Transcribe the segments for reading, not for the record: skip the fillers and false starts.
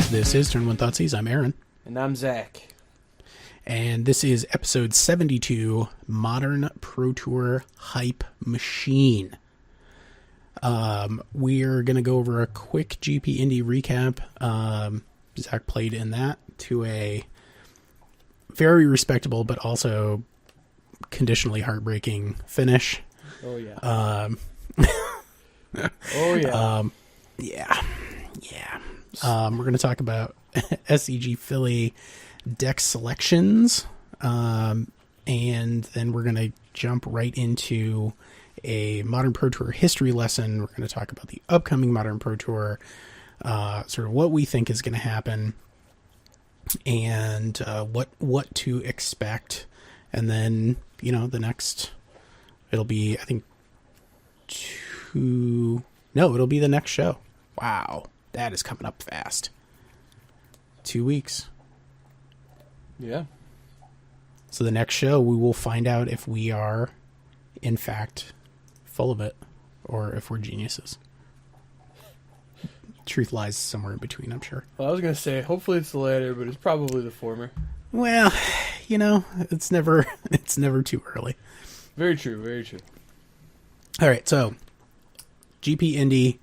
This is Turn 1 Thoughtseize. I'm Aaron. And I'm Zach. And this is episode 72, Modern Pro Tour Hype Machine. We're going to go over a quick GP Indie recap. Zach played in that to a very respectable but also conditionally heartbreaking finish. Oh, yeah. Yeah. We're going to talk about SEG Philly deck selections, and then we're going to jump right into a Modern Pro Tour history lesson. We're going to talk about the upcoming Modern Pro Tour, sort of what we think is going to happen, and what to expect. And then, you know, the next, it'll be, I think, it'll be the next show. Wow, that is coming up fast. 2 weeks. Yeah. So the next show, we will find out if we are, in fact, full of it, or if we're geniuses. Truth lies somewhere in between, I'm sure. Well, I was going to say, hopefully it's the latter, but it's probably the former. Well, you know, it's never too early. Very true, very true. All right, so GP Indie,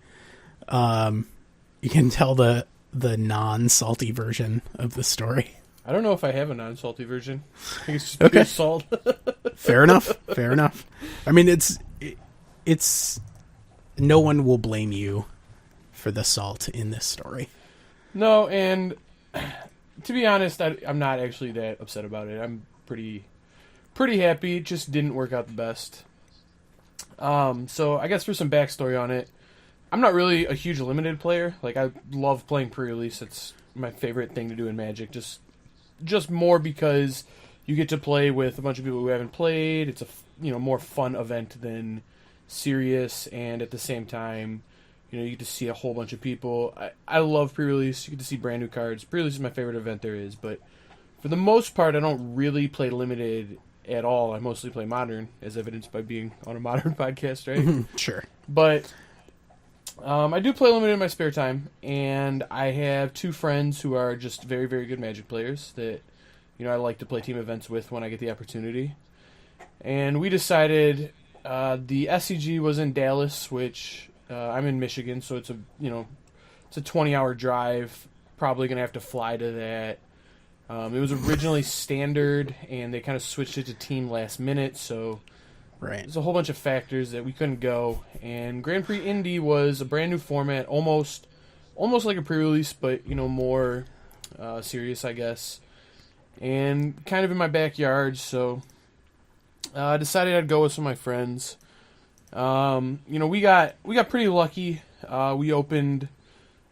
you can tell the non-salty version of the story. I don't know if I have a non-salty version. I think it's just pure salt. Fair enough. I mean, it's no one will blame you for the salt in this story. No, and to be honest, I'm not actually that upset about it. I'm pretty happy. It just didn't work out the best. So I guess for some backstory on it, I'm not really a huge limited player. Like, I love playing pre-release. It's my favorite thing to do in Magic. Just more because you get to play with a bunch of people who haven't played. It's a more fun event than serious, and at the same time, you get to see a whole bunch of people. I love pre-release. You get to see brand new cards. Pre-release is my favorite event there is, but for the most part, I don't really play limited at all. I mostly play modern, as evidenced by being on a modern podcast, right? Sure. But I do play limited in my spare time, and I have two friends who are just very, very good Magic players that I like to play team events with when I get the opportunity. And we decided the SCG was in Dallas, which I'm in Michigan, so it's a 20-hour drive. Probably gonna have to fly to that. It was originally standard, and they kind of switched it to team last minute, so right. There's a whole bunch of factors that we couldn't go. And Grand Prix Indy was a brand new format, almost like a pre-release, but more serious, I guess. And kind of in my backyard, so I decided I'd go with some of my friends. We got pretty lucky. We opened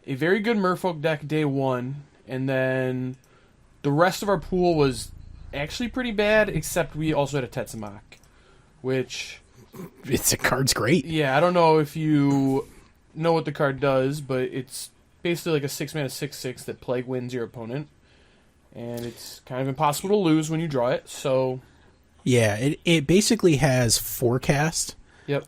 a very good Merfolk deck day one, and then the rest of our pool was actually pretty bad, except we also had a Tetsamok, which the card's great. Yeah, I don't know if you know what the card does, but it's basically like a 6-mana 6/6 that plague wins your opponent, and it's kind of impossible to lose when you draw it. So yeah, it basically has forecast. Yep.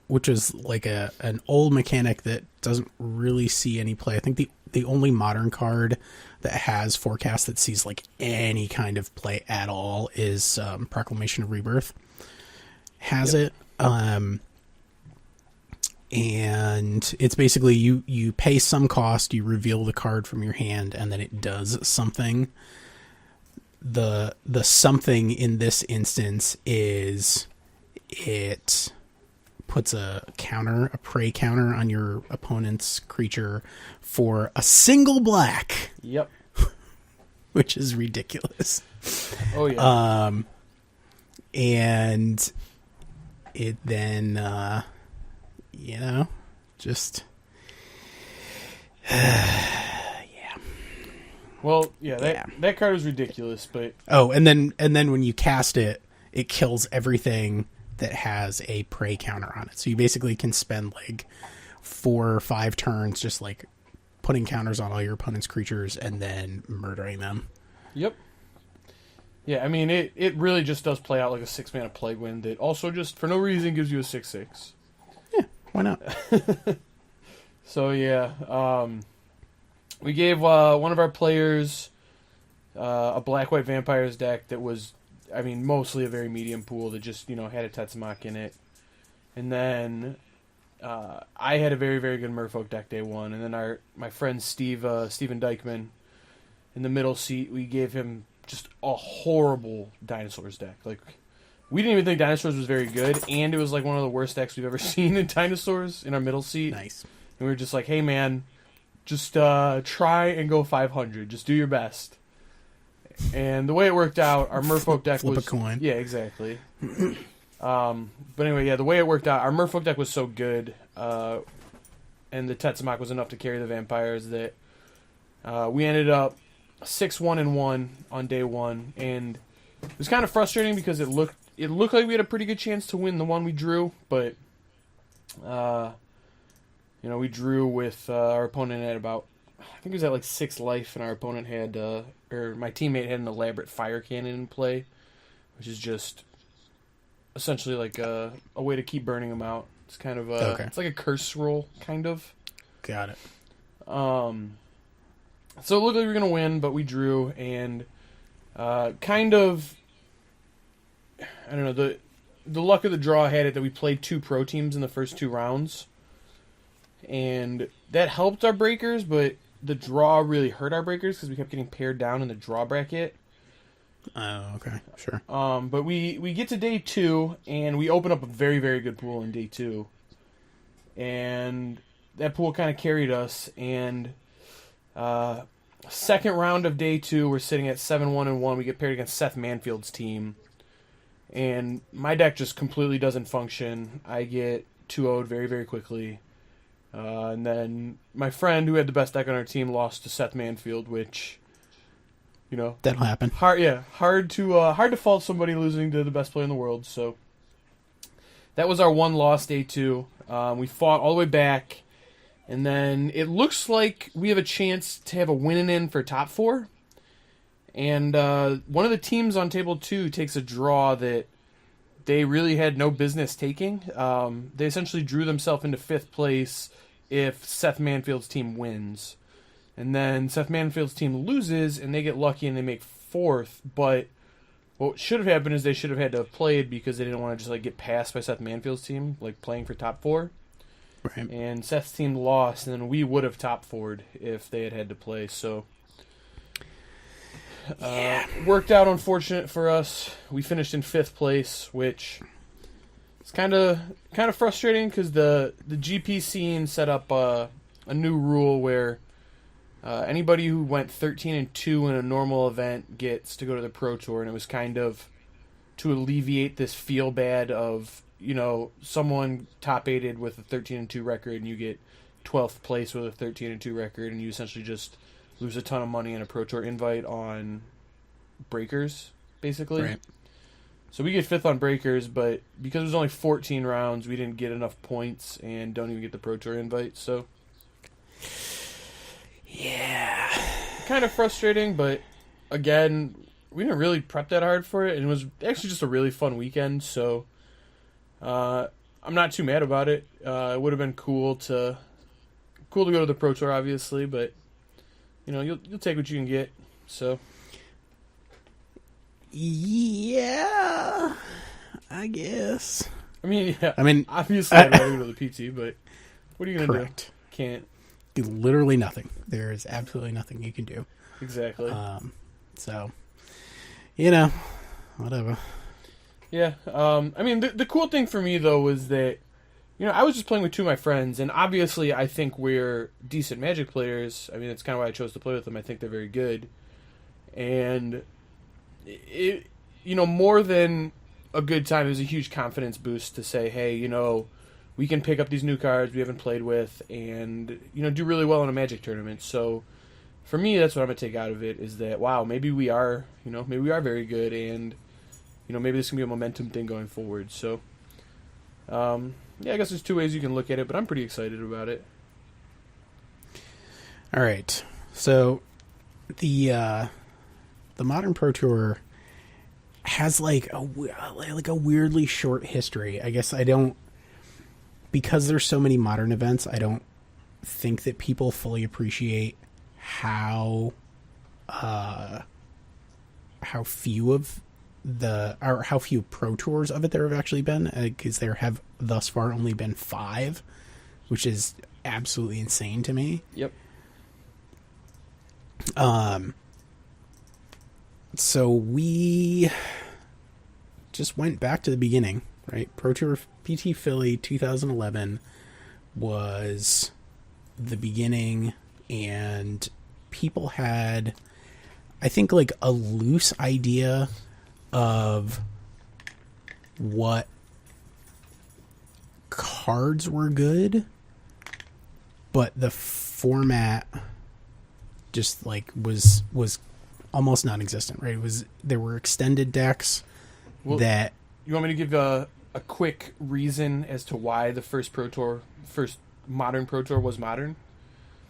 Which is like an old mechanic that doesn't really see any play. I think the only modern card that has forecast that sees like any kind of play at all is Proclamation of Rebirth. Has Yep. it. And it's basically you pay some cost, you reveal the card from your hand, and then it does something. The something in this instance is it puts a prey counter on your opponent's creature for a single black. Yep. Which is ridiculous. Oh yeah. And it then just yeah. Well, yeah, that card was ridiculous, but and then when you cast it, it kills everything that has a prey counter on it. So you basically can spend like 4 or 5 turns just like putting counters on all your opponent's creatures and then murdering them. Yep. Yeah, I mean, it really just does play out like a 6-mana Plague Wind that also just, for no reason, gives you a 6/6. Yeah, why not? So, yeah. we gave one of our players a black-white vampires deck that was, I mean, mostly a very medium pool that just, had a Tetsamok in it. And then I had a very, very good Merfolk deck day one. And then my friend Steven Dykeman, in the middle seat, we gave him just a horrible Dinosaurs deck. Like, we didn't even think Dinosaurs was very good, and it was like one of the worst decks we've ever seen in Dinosaurs in our middle seat. Nice. And we were just like, hey man, just try and go 500. Just do your best. And the way it worked out, our Merfolk deck Flip was... a coin. Yeah, exactly. But anyway, yeah, the way it worked out, our Merfolk deck was so good, and the Tetsamok was enough to carry the vampires that we ended up 6-1-1 on day one, and it was kind of frustrating because it looked like we had a pretty good chance to win the one we drew, but we drew with our opponent had about, I think it was at like 6 life, and our opponent had, or my teammate had an elaborate fire cannon in play, which is just essentially like a way to keep burning them out. It's kind of it's like a curse roll, kind of. Got it. So it looked like we were going to win, but we drew, and kind of, I don't know, the luck of the draw had it that we played 2 pro teams in the first 2 rounds, and that helped our breakers, but the draw really hurt our breakers because we kept getting paired down in the draw bracket. Oh, okay. Sure. But we get to day 2, and we open up a very, very good pool in day 2, and that pool kind of carried us, and second round of day 2, we're sitting at 7-1-1. We get paired against Seth Manfield's team, and my deck just completely doesn't function. I get 2-0'd very, very quickly. And then my friend, who had the best deck on our team, lost to Seth Manfield, which, that'll happen. Hard to fault somebody losing to the best player in the world. So that was our one loss day 2. We fought all the way back. And then it looks like we have a chance to have a win-in for top 4. And one of the teams on table 2 takes a draw that they really had no business taking. They essentially drew themselves into 5th place if Seth Manfield's team wins. And then Seth Manfield's team loses, and they get lucky and they make 4th. But what should have happened is they should have had to have played because they didn't want to just get passed by Seth Manfield's team, playing for top 4. Right. And Seth's team lost, and then we would have top 4'd if they had to play. So, worked out unfortunate for us. We finished in 5th place, which is kind of frustrating because the GP scene set up a new rule where anybody who went 13-2 in a normal event gets to go to the Pro Tour, and it was kind of to alleviate this feel bad of, someone top 8'd with a 13-2 record, and you get 12th place with a 13-2 record, and you essentially just lose a ton of money in a Pro Tour invite on breakers, basically. Right. So we get 5th on breakers, but because it was only 14 rounds, we didn't get enough points and don't even get the Pro Tour invite. So, yeah, kind of frustrating, but again, we didn't really prep that hard for it, and it was actually just a really fun weekend. So, I'm not too mad about it. It would have been cool to go to the Pro Tour, obviously, but you'll take what you can get. So. Yeah, I guess. I mean, obviously I'd rather go to the PT, but what are you going to do? Can't. Literally nothing. There is absolutely nothing you can do. Exactly. So, whatever. Yeah. The cool thing for me, though, was that, I was just playing with 2 of my friends, and obviously I think we're decent Magic players. I mean, that's kind of why I chose to play with them. I think they're very good. And it, more than a good time, it was a huge confidence boost to say, hey, we can pick up these new cards we haven't played with and, do really well in a Magic tournament. So for me, that's what I'm going to take out of it is that, wow, maybe we are very good, and, maybe this can be a momentum thing going forward. So, I guess there's 2 ways you can look at it, but I'm pretty excited about it. All right. So the Modern Pro Tour has a weirdly short history. I guess because there's so many modern events, I don't think that people fully appreciate how few of how few pro tours of it there have actually been, because there have thus far only been 5, which is absolutely insane to me. Yep. So we just went back to the beginning, right? Pro Tour PT Philly 2011 was the beginning, and people had, I think, like a loose idea of what cards were good, but the format just like was almost non-existent, right? There were extended decks that... You want me to give a quick reason as to why the first modern Pro Tour was modern?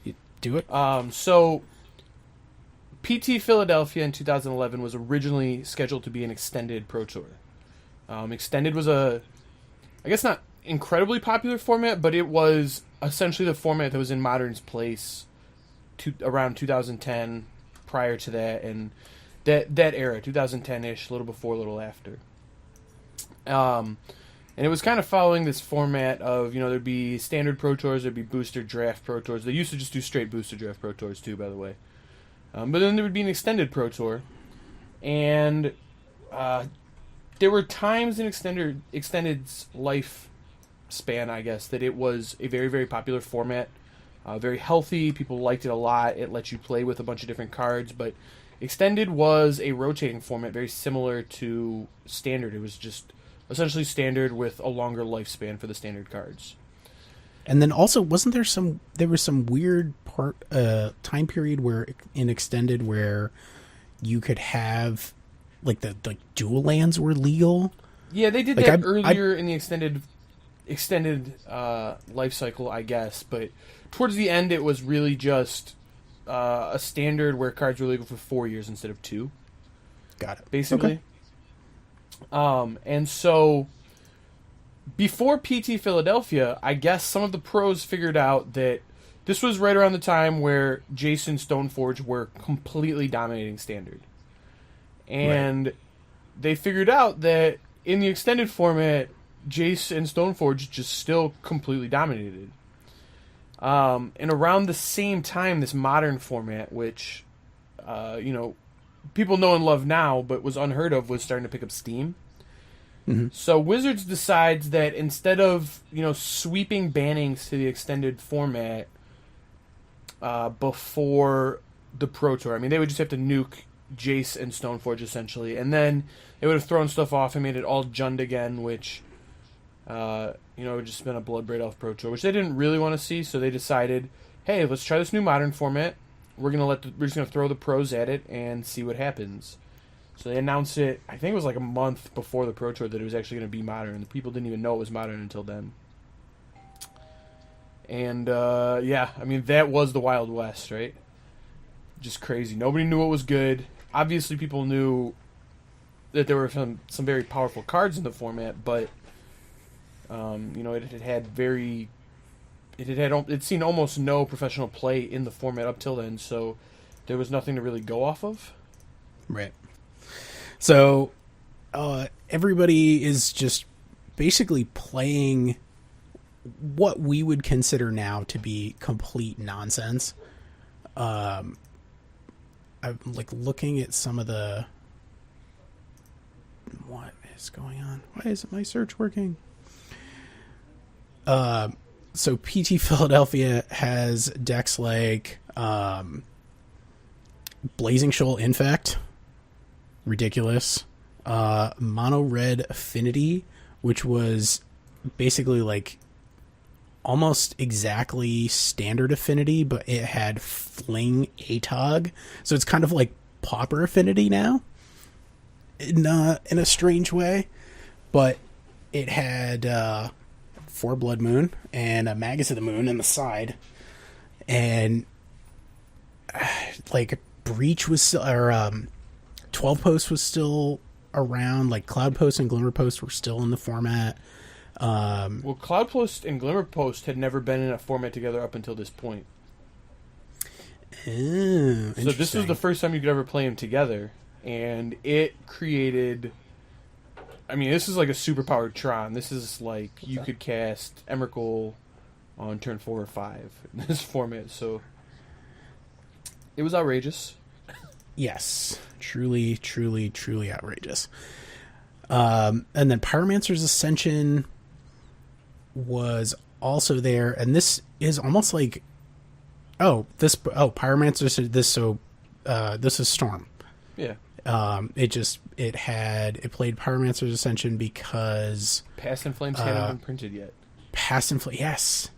You do it. So PT Philadelphia in 2011 was originally scheduled to be an extended Pro Tour. Extended was I guess not incredibly popular format, but it was essentially the format that was in Modern's place around 2010, prior to that, and that era, 2010-ish, a little before, a little after. And it was kind of following this format of, there'd be standard Pro Tours, there'd be booster draft Pro Tours. They used to just do straight booster draft Pro Tours too, by the way. But then there would be an extended Pro Tour, and there were times in Extended's life span, I guess, that it was a very, very popular format. Very healthy. People liked it a lot. It lets you play with a bunch of different cards. But Extended was a rotating format, very similar to Standard. It was just essentially Standard with a longer lifespan for the Standard cards. And then also, wasn't there was some weird time period where in Extended where you could have like the dual lands were legal? Yeah, they did that earlier in the extended life cycle, I guess, but towards the end it was really just a Standard where cards were legal for 4 years instead of 2. Got it. Basically. Okay. And so before PT Philadelphia, I guess some of the pros figured out that this was right around the time where Jace and Stoneforge were completely dominating Standard. And they figured out that in the extended format, Jace and Stoneforge just still completely dominated. And around the same time, this modern format, which, people know and love now, but was unheard of, was starting to pick up steam. Mm-hmm. So Wizards decides that instead of, sweeping bannings to the extended format before the Pro Tour, I mean, they would just have to nuke Jace and Stoneforge, essentially. And then they would have thrown stuff off and made it all Jund again, which... it would just been a Bloodbraid Elf Pro Tour, which they didn't really want to see, so they decided, hey, let's try this new modern format. We're just gonna throw the pros at it and see what happens. So they announced it, I think it was like a month before the Pro Tour, that it was actually gonna be modern, and the people didn't even know it was modern until then. And that was the Wild West, right? Just crazy. Nobody knew what was good. Obviously, people knew that there were some very powerful cards in the format, but it seen almost no professional play in the format up till then, so there was nothing to really go off of. Right. So, everybody is just basically playing what we would consider now to be complete nonsense. I'm like looking at some of the... What is going on? Why isn't my search working? So PT Philadelphia has decks like Blazing Shoal Infect, ridiculous. Mono Red Affinity, which was basically like almost exactly standard Affinity, but it had Fling Atog, so it's kind of like Pauper Affinity now, in a strange way, but it had 4 Blood Moon and a Magus of the Moon in the side, and like Breach was still, or 12 Post was still around. Like Cloud Post and Glimmer Post were still in the format. Well, Cloud Post and Glimmer Post had never been in a format together up until this point. Oh, So this was the first time you could ever play them together, and it created... I mean, this is like a superpowered Tron. This is like you could cast Emrakul on turn 4 or 5 in this format, so it was outrageous. Yes. Truly, truly, truly outrageous. And then Pyromancer's Ascension was also there, and this is almost like Pyromancer's this is Storm. Yeah. It played Pyromancer's Ascension because Past in Flames hadn't been printed yet. Past in Flames, yes.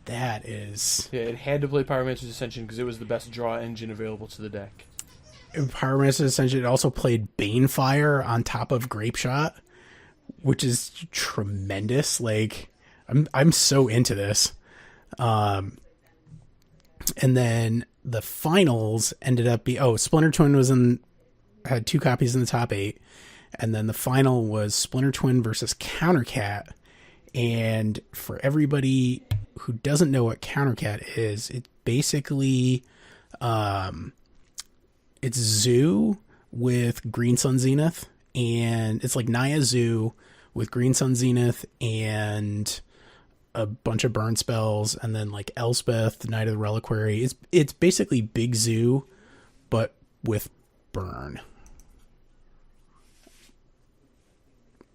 That is... Yeah, it had to play Pyromancer's Ascension because it was the best draw engine available to the deck. Pyromancer's Ascension, it also played Banefire on top of Grapeshot, which is tremendous. Like, I'm so into this. And then the finals ended up Splinter Twin had 2 copies in the top 8, and then the final was Splinter Twin versus Countercat. And for everybody who doesn't know what Countercat is, it's basically it's Zoo with Green Sun Zenith, and it's like Naya Zoo with Green Sun Zenith and a bunch of burn spells, and then like Elspeth, Knight of the Reliquary. It's basically Big Zoo, but with burn.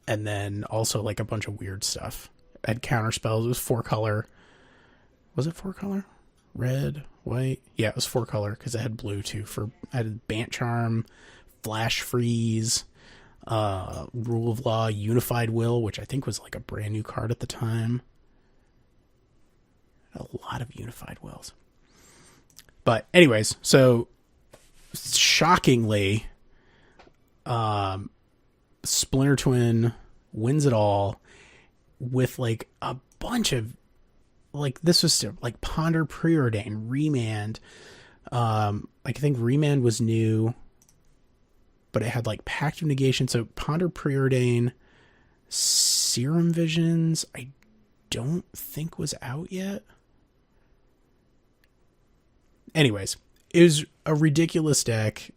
And then also like a bunch of weird stuff. It had counter spells. It was 4-color. Was it 4-color? Red, white. Yeah, it was 4-color because it had blue too. I had Bant Charm, Flash Freeze, Rule of Law, Unified Will, which I think was like a brand new card at the time. A lot of Unified Wills. But anyways, so shockingly, Splinter Twin wins it all with like a bunch of like, this was like Ponder, Preordain, Remand. I think Remand was new, but it had like Pact of Negation. So Ponder, Preordain, Serum Visions, I don't think was out yet. Anyways, it was a ridiculous deck.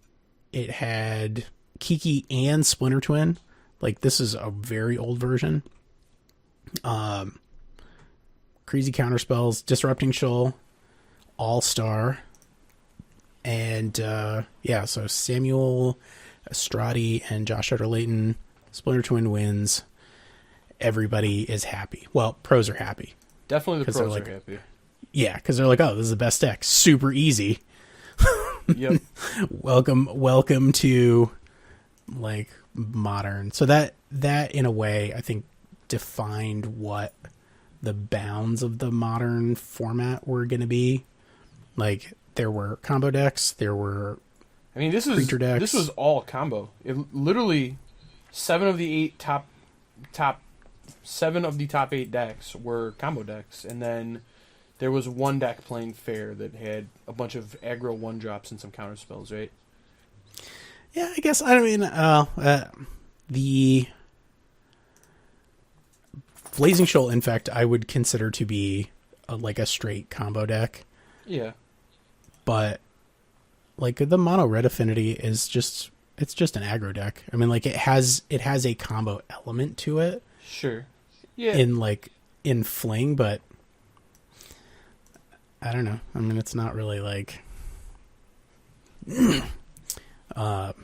It had Kiki and Splinter Twin. Like, this is a very old version. Crazy counterspells, Disrupting Shoal, All-Star. And, so Samuel Estradi and Josh Utter-Layton, Splinter Twin wins. Everybody is happy. Well, pros are happy. Definitely the pros are happy. Yeah, because they're like, oh, this is the best deck. Super easy. Yep. Welcome to, like, modern. So that in a way, I think, defined what the bounds of the modern format were going to be. Like, there were combo decks, there were creature decks. This was all combo. It literally 7 of the top 8 decks were combo decks, and then there was one deck playing fair that had a bunch of aggro 1-drops and some counter spells, right? Yeah, I guess. I mean, the Blazing Shoal Infect I would consider to be like a straight combo deck. Yeah. But like the Mono Red Affinity is just an aggro deck. I mean, like it has a combo element to it. Sure. Yeah. In Fling, but I don't know. I mean, it's not really like I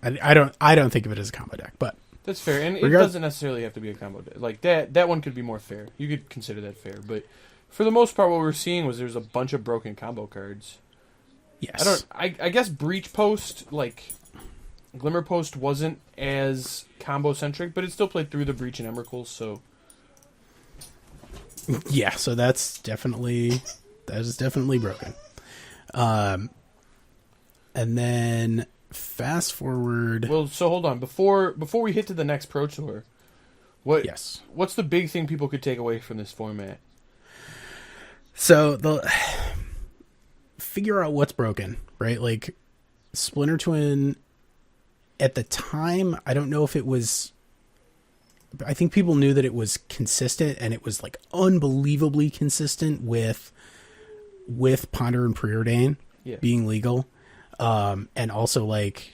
don't think of it as a combo deck, but that's fair. And it doesn't necessarily have to be a combo deck. Like that one could be more fair. You could consider that fair, but for the most part what we're seeing was there's a bunch of broken combo cards. Yes. I guess Breach Post, like Glimmer Post wasn't as combo centric, but it still played through the Breach and Emrakul, so yeah, so that is definitely broken. And then fast forward. Well, so hold on. Before we hit to the next Pro Tour, what's the big thing people could take away from this format? So figure out what's broken, right? Like Splinter Twin at the time, I don't know if it was, I think people knew that it was consistent, and it was like unbelievably consistent with with Ponder and Preordain Yeah. being legal, and also like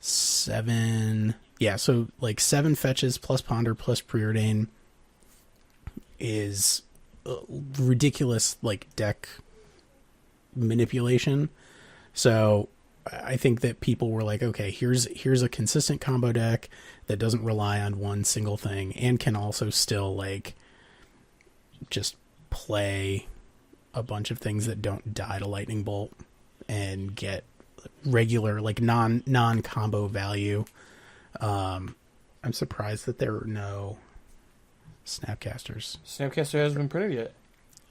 7 fetches plus Ponder plus Preordain is ridiculous, like, deck manipulation. So I think that people were like, okay, here's a consistent combo deck that doesn't rely on one single thing and can also still, like, just play a bunch of things that don't die to Lightning Bolt and get regular, like, non-combo value. I'm surprised that there are no Snapcasters. Snapcaster hasn't been printed yet.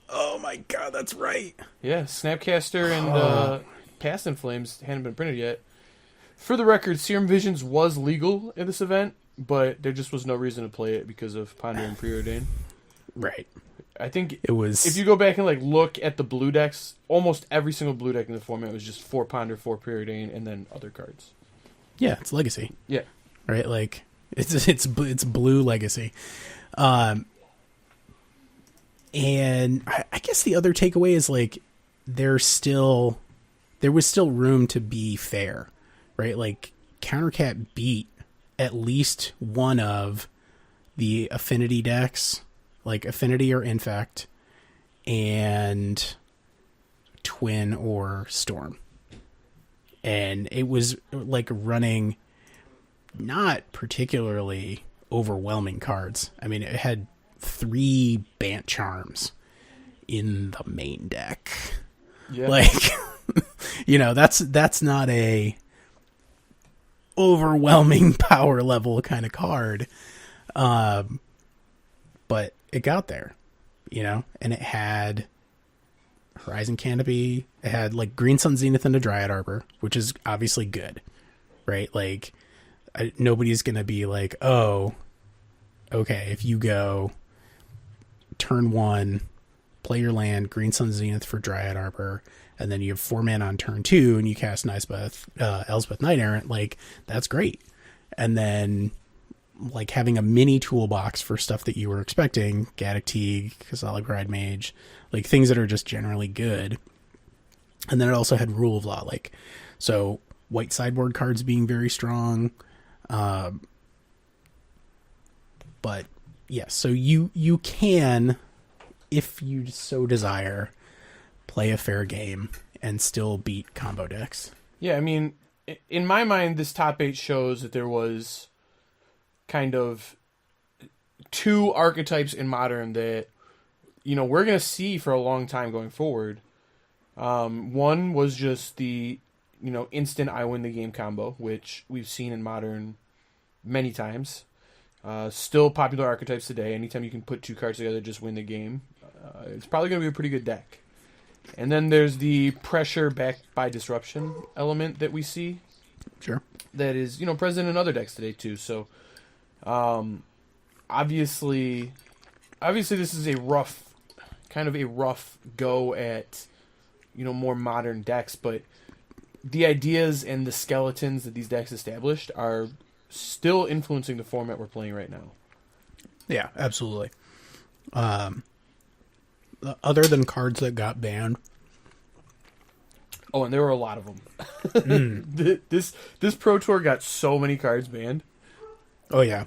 Oh my god, that's right. Yeah, Snapcaster and Past in Flames hadn't been printed yet. For the record, Serum Visions was legal in this event, but there just was no reason to play it because of Ponder and Preordain. Right. I think It was... if you go back and like look at the blue decks, almost every single blue deck in the format was just 4 Ponder, 4 Preordain, and then other cards. Yeah, it's Legacy. Yeah. Right? Like, it's blue Legacy. And I guess the other takeaway is, like, there was still room to be fair, right? Like, Countercat beat at least one of the Affinity decks, like Affinity or Infect, and Twin or Storm. And it was, like, running not particularly overwhelming cards. I mean, it had 3 Bant Charms in the main deck. Yeah. Like, you know, that's not a overwhelming power level kind of card. But it got there, you know, and it had Horizon Canopy. It had, like, Green Sun Zenith and a Dryad Arbor, which is obviously good, right? Like, nobody's going to be like, oh, okay, if you go turn 1, play your land, Green Sun Zenith for Dryad Arbor, and then you have 4 mana on turn 2, and you cast Elspeth Knight Errant, like, that's great. And then, like, having a mini toolbox for stuff that you were expecting, Gaddock Teague, Kasala Pride Mage, like, things that are just generally good. And then it also had Rule of Law, like, so white sideboard cards being very strong. But yes, so you can, if you so desire, play a fair game and still beat combo decks. Yeah, I mean, in my mind, this top 8 shows that there was kind of 2 archetypes in Modern that, you know, we're going to see for a long time going forward. One was just the, you know, instant I win the game combo, which we've seen in Modern many times. Still popular archetypes today. Anytime you can put 2 cards together, just win the game. It's probably going to be a pretty good deck. And then there's the pressure backed by disruption element that we see. Sure. That is, you know, present in other decks today too. So, obviously this is a rough go at, you know, more modern decks, but the ideas and the skeletons that these decks established are still influencing the format we're playing right now. Yeah, absolutely. Other than cards that got banned. Oh, and there were a lot of them. This Pro Tour got so many cards banned. Oh yeah,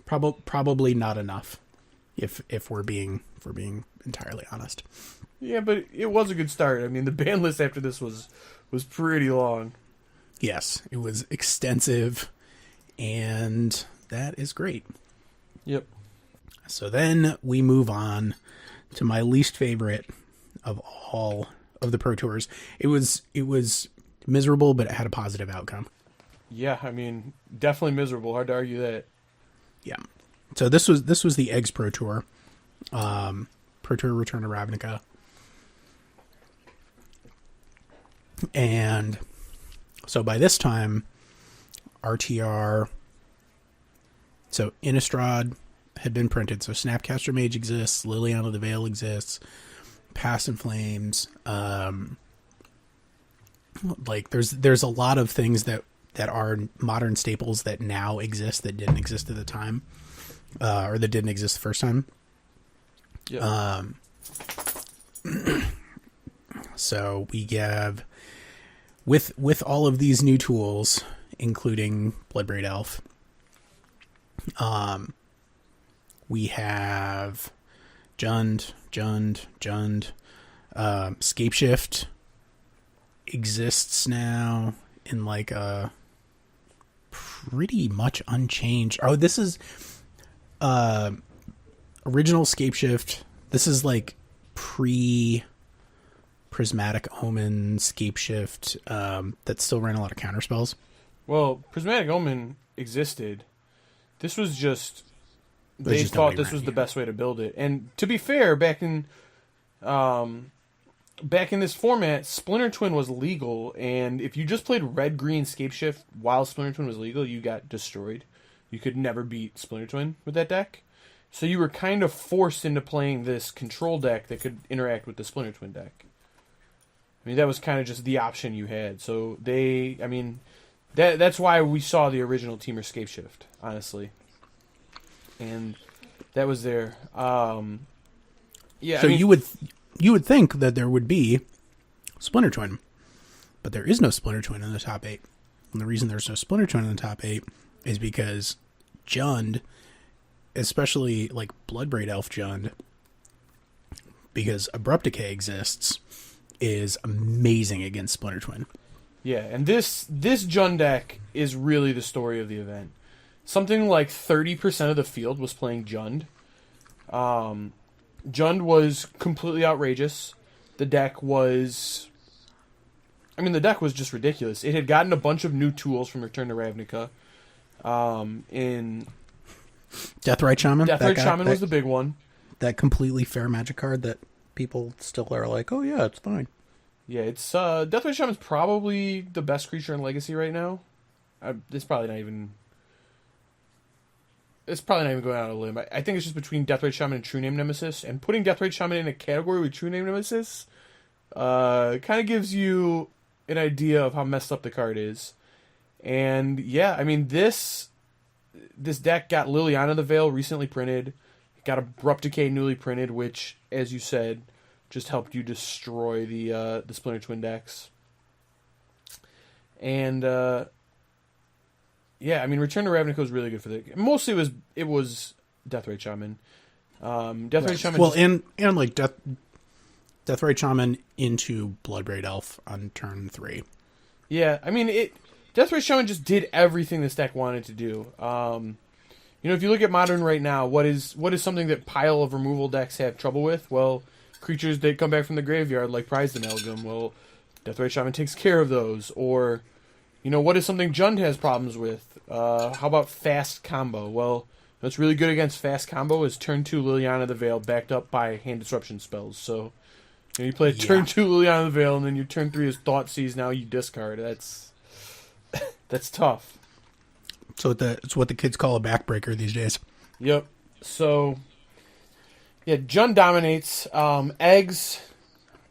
probably not enough. If we're being entirely honest. Yeah, but it was a good start. I mean, the ban list after this was pretty long. Yes, it was extensive, and that is great. Yep. So then we move on to my least favorite of all of the Pro Tours. It was miserable, but it had a positive outcome. Yeah, I mean, definitely miserable. Hard to argue that. Yeah. So this was the Eggs Pro Tour. Pro Tour Return to Ravnica. And so by this time, RTR, so Innistrad had been printed. So Snapcaster Mage exists, Liliana of the Veil exists, Past in Flames. Like there's a lot of things that are modern staples that now exist that didn't exist at the time, or that didn't exist the first time. Yep. So we have, with all of these new tools, including Bloodbraid Elf, we have Jund. Scapeshift exists now in like a pretty much unchanged. Oh, this is original Scapeshift. This is like Prismatic Omen Scapeshift that still ran a lot of counterspells. Well, Prismatic Omen existed. This was just they thought this was the best way to build it. And to be fair, back in this format, Splinter Twin was legal, and if you just played red-green Scapeshift while Splinter Twin was legal, you got destroyed. You could never beat Splinter Twin with that deck. So you were kind of forced into playing this control deck that could interact with the Splinter Twin deck. I mean, that was kind of just the option you had. So that's why we saw the original Teamer Scapeshift, honestly. And that was there. So you would think that there would be Splinter Twin, but there is no Splinter Twin in the top 8. And the reason there's no Splinter Twin in the top 8 is because Jund, especially like Bloodbraid Elf Jund, because Abrupt Decay exists, is amazing against Splinter Twin. Yeah, and this Jund deck is really the story of the event. Something like 30% of the field was playing Jund. Jund was completely outrageous. The deck was just ridiculous. It had gotten a bunch of new tools from Return to Ravnica. In Deathrate Shaman? Deathrate Shaman was the big one. That completely fair Magic card that people still are like, oh yeah, it's fine. Yeah, it's Deathrate Shaman's probably the best creature in Legacy right now. It's probably not even going out on a limb. I think it's just between Deathrate Shaman and True Name Nemesis, and putting Deathrate Shaman in a category with True Name Nemesis kind of gives you an idea of how messed up the card is. And yeah, I mean this deck got Liliana the Veil recently printed. It got Abrupt Decay newly printed, which, as you said, just helped you destroy the Splinter Twin decks. And yeah, I mean, Return to Ravnica was really good for the... Mostly it was Deathrate Shaman. Deathrate Shaman... Well, and like Deathrate Shaman into Bloodbraid Elf on turn 3. Yeah, I mean, Deathrate Shaman just did everything this deck wanted to do. If you look at Modern right now, what is something that pile of removal decks have trouble with? Well, creatures that come back from the graveyard, like Prized Amalgam. Well, Deathrate Shaman takes care of those. Or, what is something Jund has problems with? How about Fast Combo? Well, what's really good against Fast Combo is turn 2 Liliana the Veil backed up by hand disruption spells. So, you play turn 2 Liliana the Veil, and then your turn 3 is Thoughtseize, now you discard. That's tough. So it's what the kids call a backbreaker these days. Yep. So, yeah, Jund dominates. Eggs,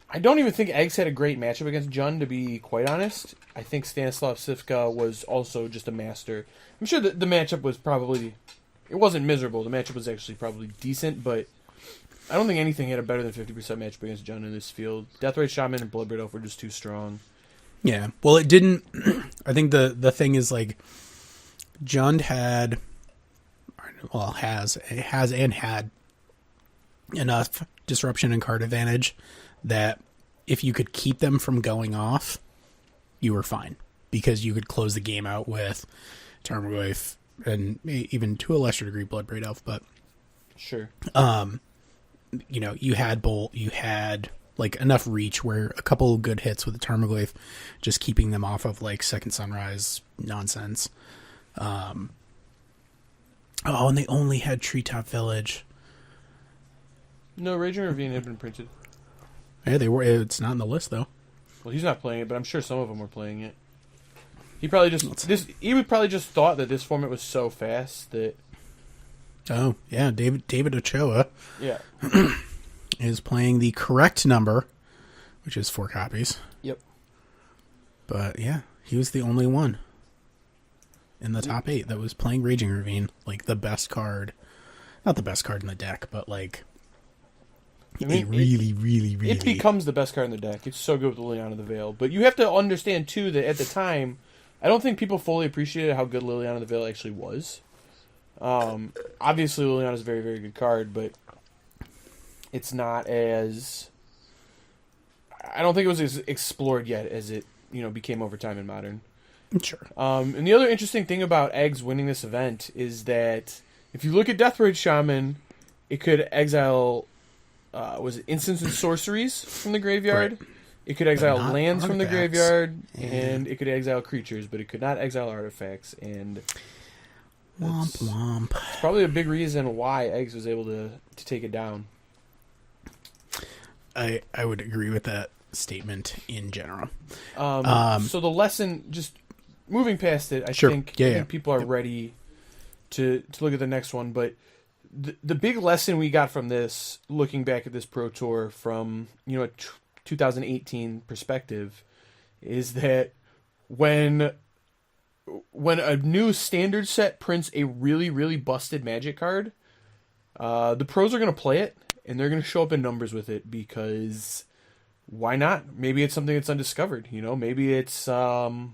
I don't even think Eggs had a great matchup against Jund, to be quite honest. I think Stanislav Sivka was also just a master. I'm sure that the matchup was probably... It wasn't miserable. The matchup was actually probably decent, but I don't think anything had a better than 50% matchup against Jund in this field. Deathrate Shaman and Bloodbraid Elf were just too strong. Yeah. Well, it didn't... I think the thing is, like, Jund had enough disruption and card advantage that if you could keep them from going off, you were fine, because you could close the game out with Tarmogoyf and even to a lesser degree Bloodbraid Elf. But sure, you had like enough reach where a couple of good hits with the Tarmogoyf, just keeping them off of like Second Sunrise nonsense. And they only had Treetop Village. No, Raging Ravine had been printed. Yeah, they were. It's not in the list though. Well, he's not playing it, but I'm sure some of them were playing it. He probably just thought that this format was so fast that. Oh yeah, David Ochoa. Yeah. Is playing the correct number, which is 4 copies. Yep. But yeah, he was the only one in the top 8 that was playing Raging Ravine, like the best card. Not the best card in the deck, but like I mean, really. It becomes the best card in the deck. It's so good with Liliana the Veil. But you have to understand, too, that at the time, I don't think people fully appreciated how good Liliana the Veil actually was. Obviously, Liliana is a very, very good card, but it's not as... I don't think it was as explored yet as it, became over time in Modern. Sure. And the other interesting thing about Eggs winning this event is that if you look at Deathrate Shaman, it could exile, instants and sorceries from the graveyard. Right. It could exile lands artifacts. from the graveyard, and it could exile creatures, but it could not exile artifacts. And womp. It's probably a big reason why Eggs was able to take it down. I would agree with that statement in general. So the lesson, just moving past it, I think people are ready to look at the next one. But the big lesson we got from this, looking back at this Pro Tour from a 2018 perspective, is that when a new standard set prints a really, really busted Magic card, the pros are going to play it, and they're going to show up in numbers with it, because why not? Maybe it's something that's undiscovered. Maybe it's what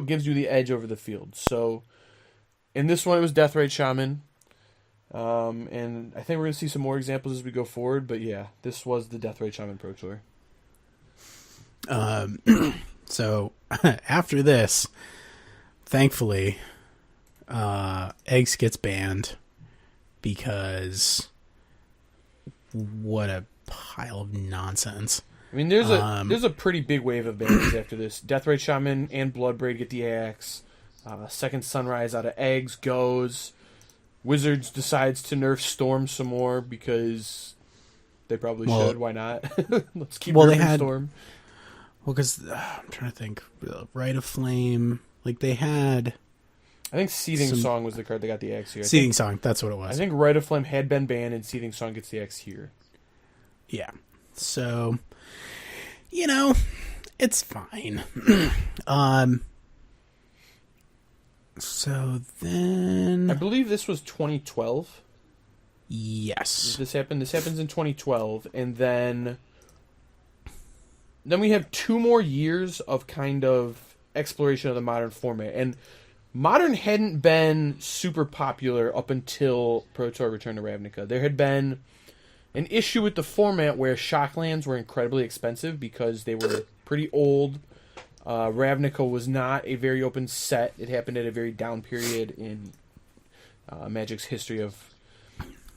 gives you the edge over the field. So in this one, it was Deathrate Shaman. And I think we're going to see some more examples as we go forward. But yeah, this was the Deathrate Shaman Pro Tour. So after this, thankfully, Eggs gets banned, because what a pile of nonsense. I mean, there's a pretty big wave of bans after this. Deathrate Shaman and Bloodbraid get the axe. Second Sunrise out of Eggs goes. Wizards decides to nerf Storm some more, because they probably should. Why not? Let's keep nerfing Storm. Well, because I'm trying to think. Rite of Flame, they had... I think Seething Song was the card that got the axe here. Seething Song, that's what it was. I think Rite of Flame had been banned, and Seething Song gets the axe here. Yeah. So, it's fine. So then... I believe this was 2012. Yes. This happens in 2012, and then we have 2 more years of kind of exploration of the Modern format. And Modern hadn't been super popular up until Pro Tour Return to Ravnica. There had been an issue with the format where Shocklands were incredibly expensive because they were pretty old. Ravnica was not a very open set. It happened at a very down period in Magic's history of,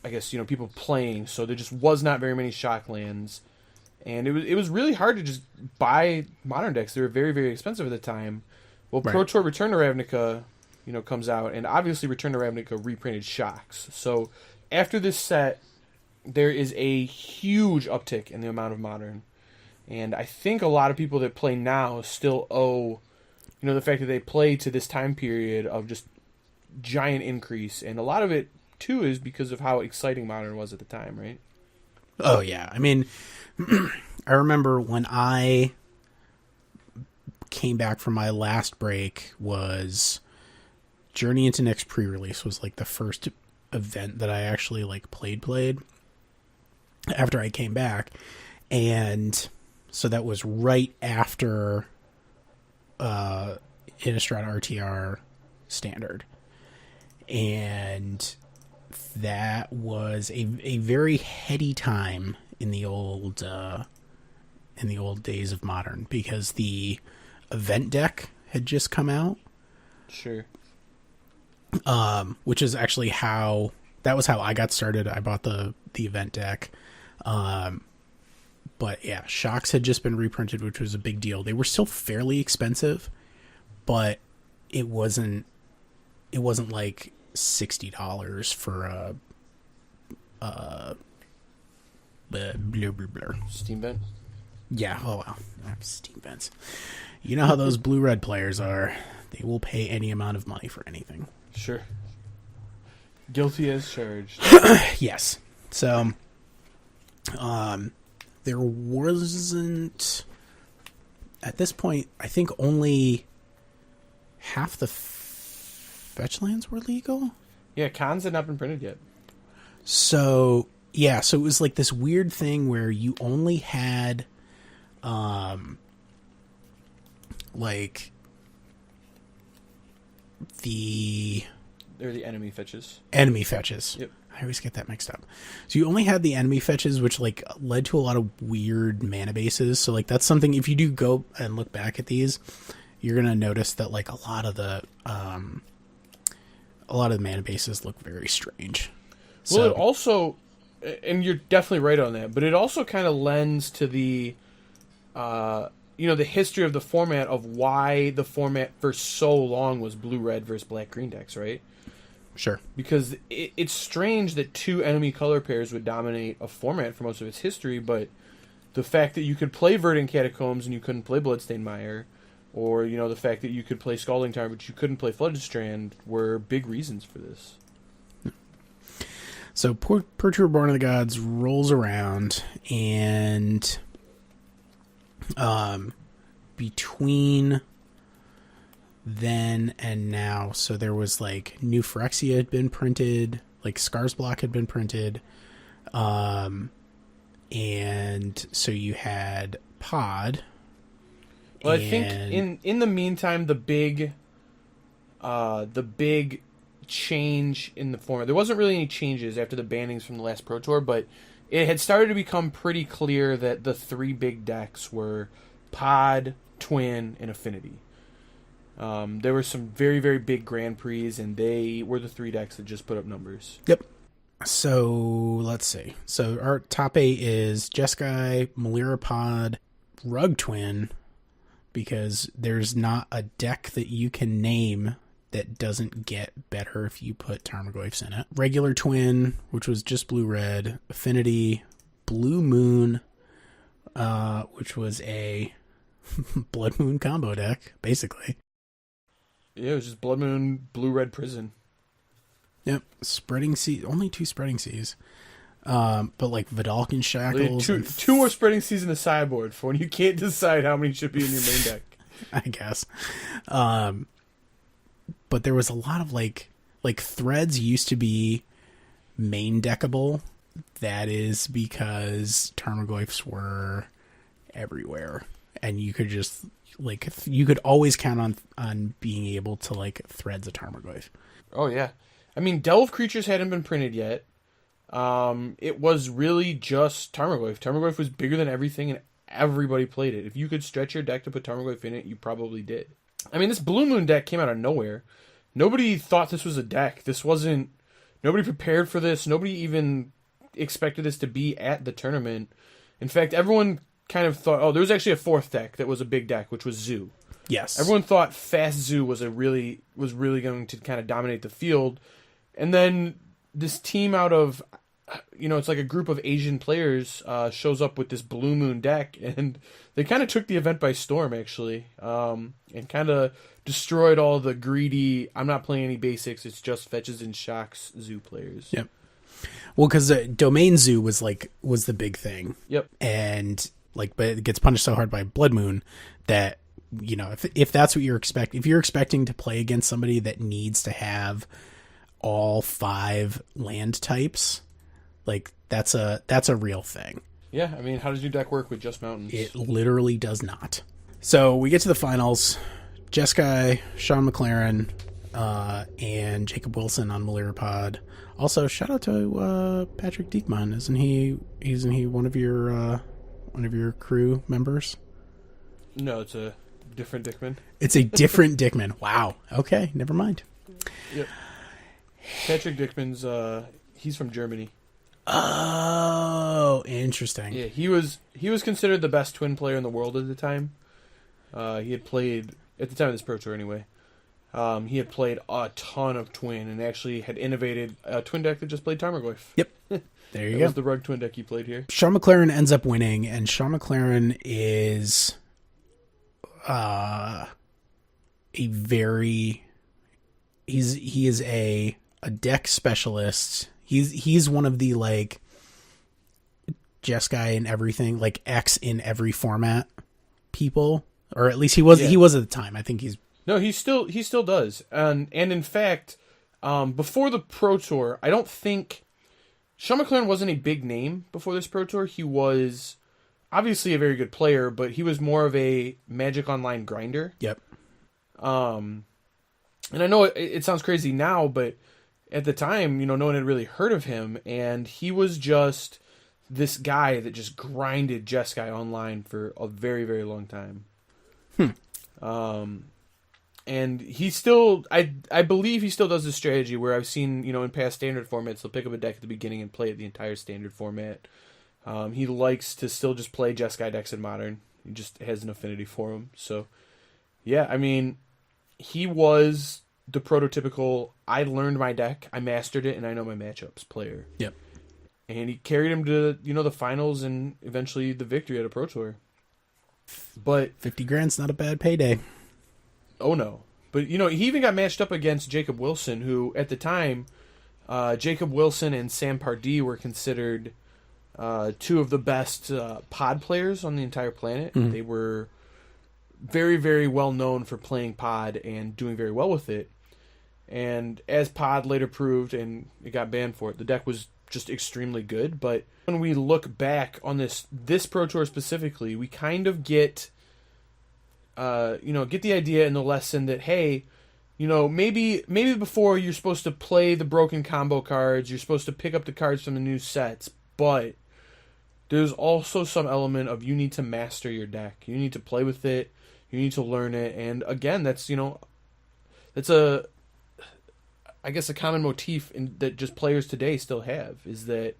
I guess, people playing. So there just was not very many Shocklands. And it was really hard to just buy Modern decks. They were very, very expensive at the time. Well, Pro Tour Return to Ravnica, comes out, and obviously Return to Ravnica reprinted Shocks. So after this set, there is a huge uptick in the amount of Modern. And I think a lot of people that play now still owe, the fact that they play to this time period of just giant increase. And a lot of it, too, is because of how exciting Modern was at the time, right? Oh, yeah. I mean, I remember when I came back from my last break, was Journey into Nyx pre-release was the first event that I actually played after I came back. And so that was right after Innistrad RTR Standard. And that was a very heady time in the old days of Modern, because the event deck had just come out. Sure. Which is actually how I got started. I bought the event deck. But yeah, Shocks had just been reprinted, which was a big deal. They were still fairly expensive, but it wasn't like $60 for blah. Steam Vent? Yeah, oh well. Steam Vents. You know how those blue-red players are. They will pay any amount of money for anything. Sure. Guilty as charged. Yes. So, there wasn't... At this point, I think only half the fetch lands were legal? Yeah, cons had not been printed yet. So, Yeah, so it was like this weird thing where you only had, like, They're the enemy fetches. Enemy fetches. Yep. I always get that mixed up. So you only had the enemy fetches, which, like, led to a lot of weird mana bases. So, like, that's something, if you do go and look back at these, you're going to notice that, like, a lot of the mana bases look very strange. Well, it also, and you're definitely right on that, but it also kind of lends to the, the history of the format of why the format for so long was blue-red versus black-green decks, right? Sure. Because it's strange that two enemy color pairs would dominate a format for most of its history, but the fact that you could play Verdant Catacombs and you couldn't play Bloodstained Mire, or, the fact that you could play Scalding Tarn but you couldn't play Flooded Strand were big reasons for this. So Perturb Born of the Gods rolls around, and between then and now, so there was like New Phyrexia had been printed, like Scars Block had been printed, and so you had Pod. Well, I think in the meantime, the big change in the format, there wasn't really any changes after the bannings from the last Pro Tour, but it had started to become pretty clear that the three big decks were Pod, Twin, and Affinity. There were some very, very big Grand Prix, and they were the three decks that just put up numbers. Yep. So, let's see. So, our top 8 is Jeskai, Melira Pod, Rug Twin, because there's not a deck that you can name that doesn't get better if you put Tarmogoyfs in it. Regular Twin, which was just blue-red. Affinity, Blue Moon, which was a Blood Moon combo deck, basically. Yeah, it was just Blood Moon, Blue-Red Prison. Yep. Spreading Sea, only 2 Spreading Seas. But like Vidalcan Shackles. Two more Spreading Seas in the sideboard for when you can't decide how many should be in your main deck. I guess. But there was a lot of like Threads used to be main deckable. That is because Tarmogoyfs were everywhere, and you could just you could always count on being able to Threads a Tarmogoyf. Oh yeah, I mean Delve Creatures hadn't been printed yet. It was really just Tarmogoyf. Tarmogoyf was bigger than everything, and everybody played it. If you could stretch your deck to put Tarmogoyf in it, you probably did. I mean, this Blue Moon deck came out of nowhere. Nobody thought this was a deck. Nobody prepared for this. Nobody even expected this to be at the tournament. In fact, everyone kind of thought, there was actually a fourth deck that was a big deck, which was Zoo. Yes. Everyone thought Fast Zoo was really going to kind of dominate the field. And then this team out of, it's like a group of Asian players shows up with this Blue Moon deck, and they kind of took the event by storm, actually, and kind of destroyed all the greedy, I'm not playing any basics, it's just fetches and shocks Zoo players. Yep. Well, because Domain Zoo was the big thing. Yep. And but it gets punished so hard by Blood Moon that, if that's what if you're expecting to play against somebody that needs to have all 5 land types, that's a real thing. Yeah, I mean, how does your deck work with just mountains? It literally does not. So we get to the finals. Jeskai, Sean McLaren, and Jacob Wilson on Melirapod. Also, shout out to Patrick Diekman. Isn't he one of your crew members? No, it's a different Dickman. It's a different Dickman. Wow. Okay, never mind. Yep. Patrick Dickman's he's from Germany. Oh, interesting. Yeah, he was considered the best twin player in the world at the time. He had played at the time of this Pro Tour anyway. He had played a ton of twin and actually had innovated a twin deck that just played Tarmogoyf. Yep. There you go. That was the Rug twin deck he played here. Sean McLaren ends up winning, and Sean McLaren is he is a deck specialist. He's one of the Jeskai in everything, X in every format people, or at least he was. Yeah. He was at the time. I think he's. No, he still does, and in fact, before the Pro Tour, I don't think Sean McLaren wasn't a big name before this Pro Tour. He was obviously a very good player, but he was more of a Magic Online grinder. Yep. And I know it sounds crazy now, but at the time, no one had really heard of him, and he was just this guy that just grinded Jeskai online for a very, very long time. And he still, I believe he still does this strategy where I've seen, in past standard formats, he'll pick up a deck at the beginning and play it the entire standard format. He likes to still just play Jeskai decks in Modern. He just has an affinity for them. So, yeah, I mean, he was the prototypical, I learned my deck, I mastered it, and I know my matchups player. Yep. And he carried him to, the finals and eventually the victory at a Pro Tour. But 50 grand's not a bad payday. Oh, no. But, he even got matched up against Jacob Wilson, who, at the time, Jacob Wilson and Sam Pardee were considered two of the best pod players on the entire planet. Mm-hmm. They were very, very well known for playing pod and doing very well with it. And as pod later proved, and it got banned for it, the deck was just extremely good. But when we look back on this Pro Tour specifically, we kind of get the idea and the lesson that, hey, maybe before you're supposed to play the broken combo cards, you're supposed to pick up the cards from the new sets, but there's also some element of you need to master your deck. You need to play with it. You need to learn it. And again, that's a common motif that just players today still have, is that,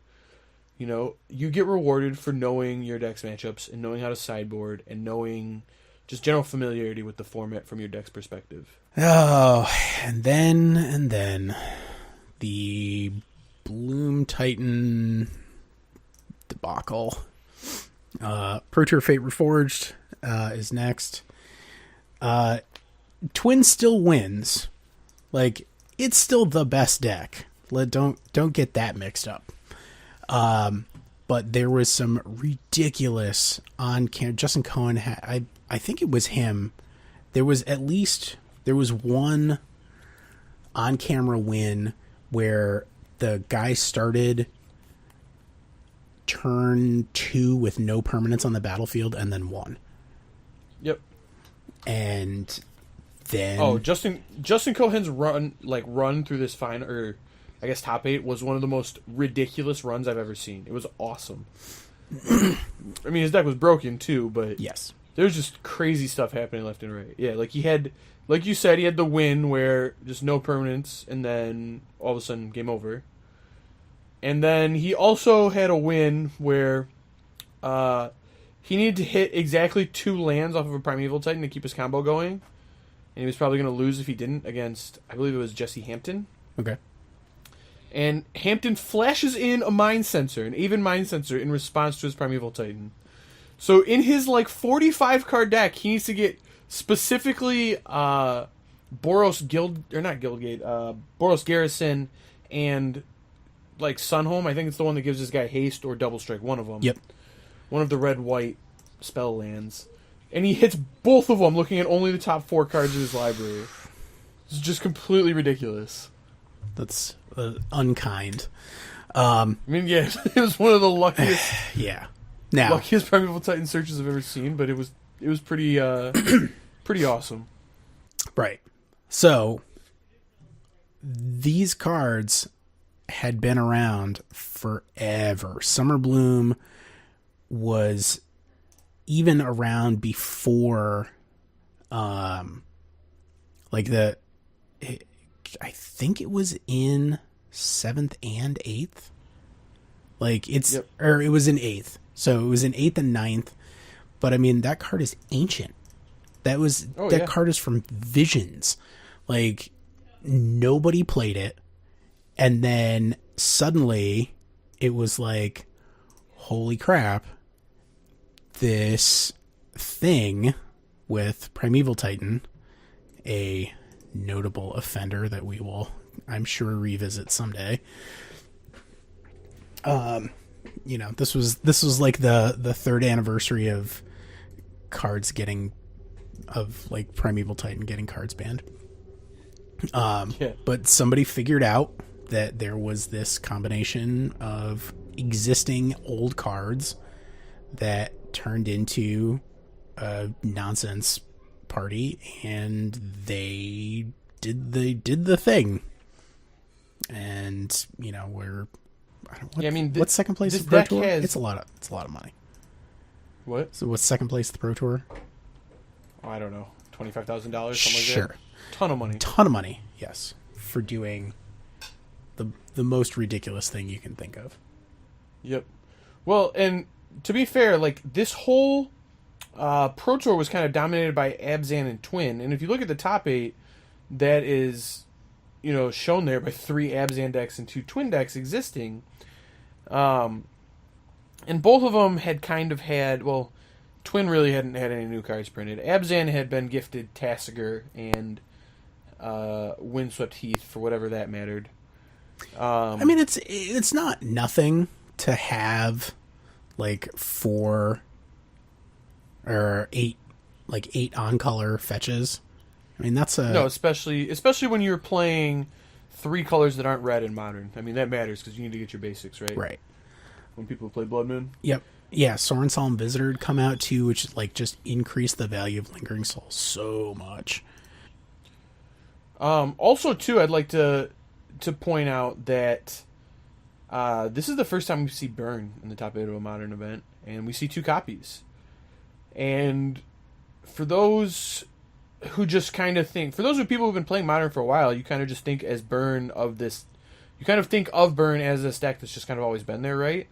you get rewarded for knowing your deck's matchups and knowing how to sideboard and knowing just general familiarity with the format from your deck's perspective. Oh, and then the Blum Titan debacle. Pro Tour Fate Reforged is next. Twin still wins. Like, it's still the best deck. Don't get that mixed up. But there was some ridiculous on-camera. Justin Cohen had, I think it was him. There was one on-camera win where the guy started turn 2 with no permanents on the battlefield and then won. Yep. And then Justin Cohen's run through this final, or I guess top 8, was one of the most ridiculous runs I've ever seen. It was awesome. I mean, his deck was broken too, but yes, there's just crazy stuff happening left and right. Yeah, like you said, he had the win where just no permanents, and then all of a sudden game over. And then he also had a win where he needed to hit exactly 2 lands off of a Primeval Titan to keep his combo going. And he was probably going to lose if he didn't against, I believe it was Jesse Hampton. Okay. And Hampton flashes in a Mind Sensor, an Even Mind Sensor, in response to his Primeval Titan. So in his 45 card deck, he needs to get specifically Boros Garrison and Sunhome. I think it's the one that gives this guy haste or double strike, one of them. Yep. One of the red-white spell lands. And he hits both of them looking at only the top 4 cards of his library. It's just completely ridiculous. That's unkind. I mean, yeah, it was one of the luckiest luckiest Primeval Titan searches I've ever seen, but it was pretty pretty awesome. Right. So these cards had been around forever. Summer Bloom was even around before I think it was in 7th and 8th. Or it was in 8th. So it was in 8th and 9th. But I mean, that card is ancient. That card is from Visions. Nobody played it. And then suddenly it was holy crap, this thing with Primeval Titan, a notable offender that we will, I'm sure, revisit someday. This was the 3rd anniversary of cards Primeval Titan getting cards banned. But somebody figured out that there was this combination of existing old cards that turned into a nonsense party, and they did the thing. And we're what's second place at the Pro Tour? It's a lot of money. What? So what's second place at the Pro Tour? Oh, I don't know. $25,000, something like that. Sure. Ton of money. Ton of money. Yes, for doing the most ridiculous thing you can think of. Yep. Well, and to be fair, like this whole Pro Tour was kind of dominated by Abzan and Twin, and if you look at the top 8, that is, shown there by 3 Abzan decks and 2 Twin decks existing. And both of them had kind of had, well, Twin really hadn't had any new cards printed. Abzan had been gifted Tassiger and Windswept Heath for whatever that mattered. It's not nothing to have like 4 or 8 on-color fetches. I mean, that's no, especially when you're playing 3 colors that aren't red in Modern. I mean, that matters because you need to get your basics right. Right. When people play Blood Moon. Yep. Yeah, Sorin Solemn Visitor had come out too, which just increased the value of Lingering Soul so much. Also, too, I'd like to point out that this is the first time we see Burn in the top 8 of a Modern event, and we see 2 copies. And for those who just kind of think, for those of people who've been playing Modern for a while, you kind of just think as Burn of this, you kind of think of Burn as this deck that's just kind of always been there, right?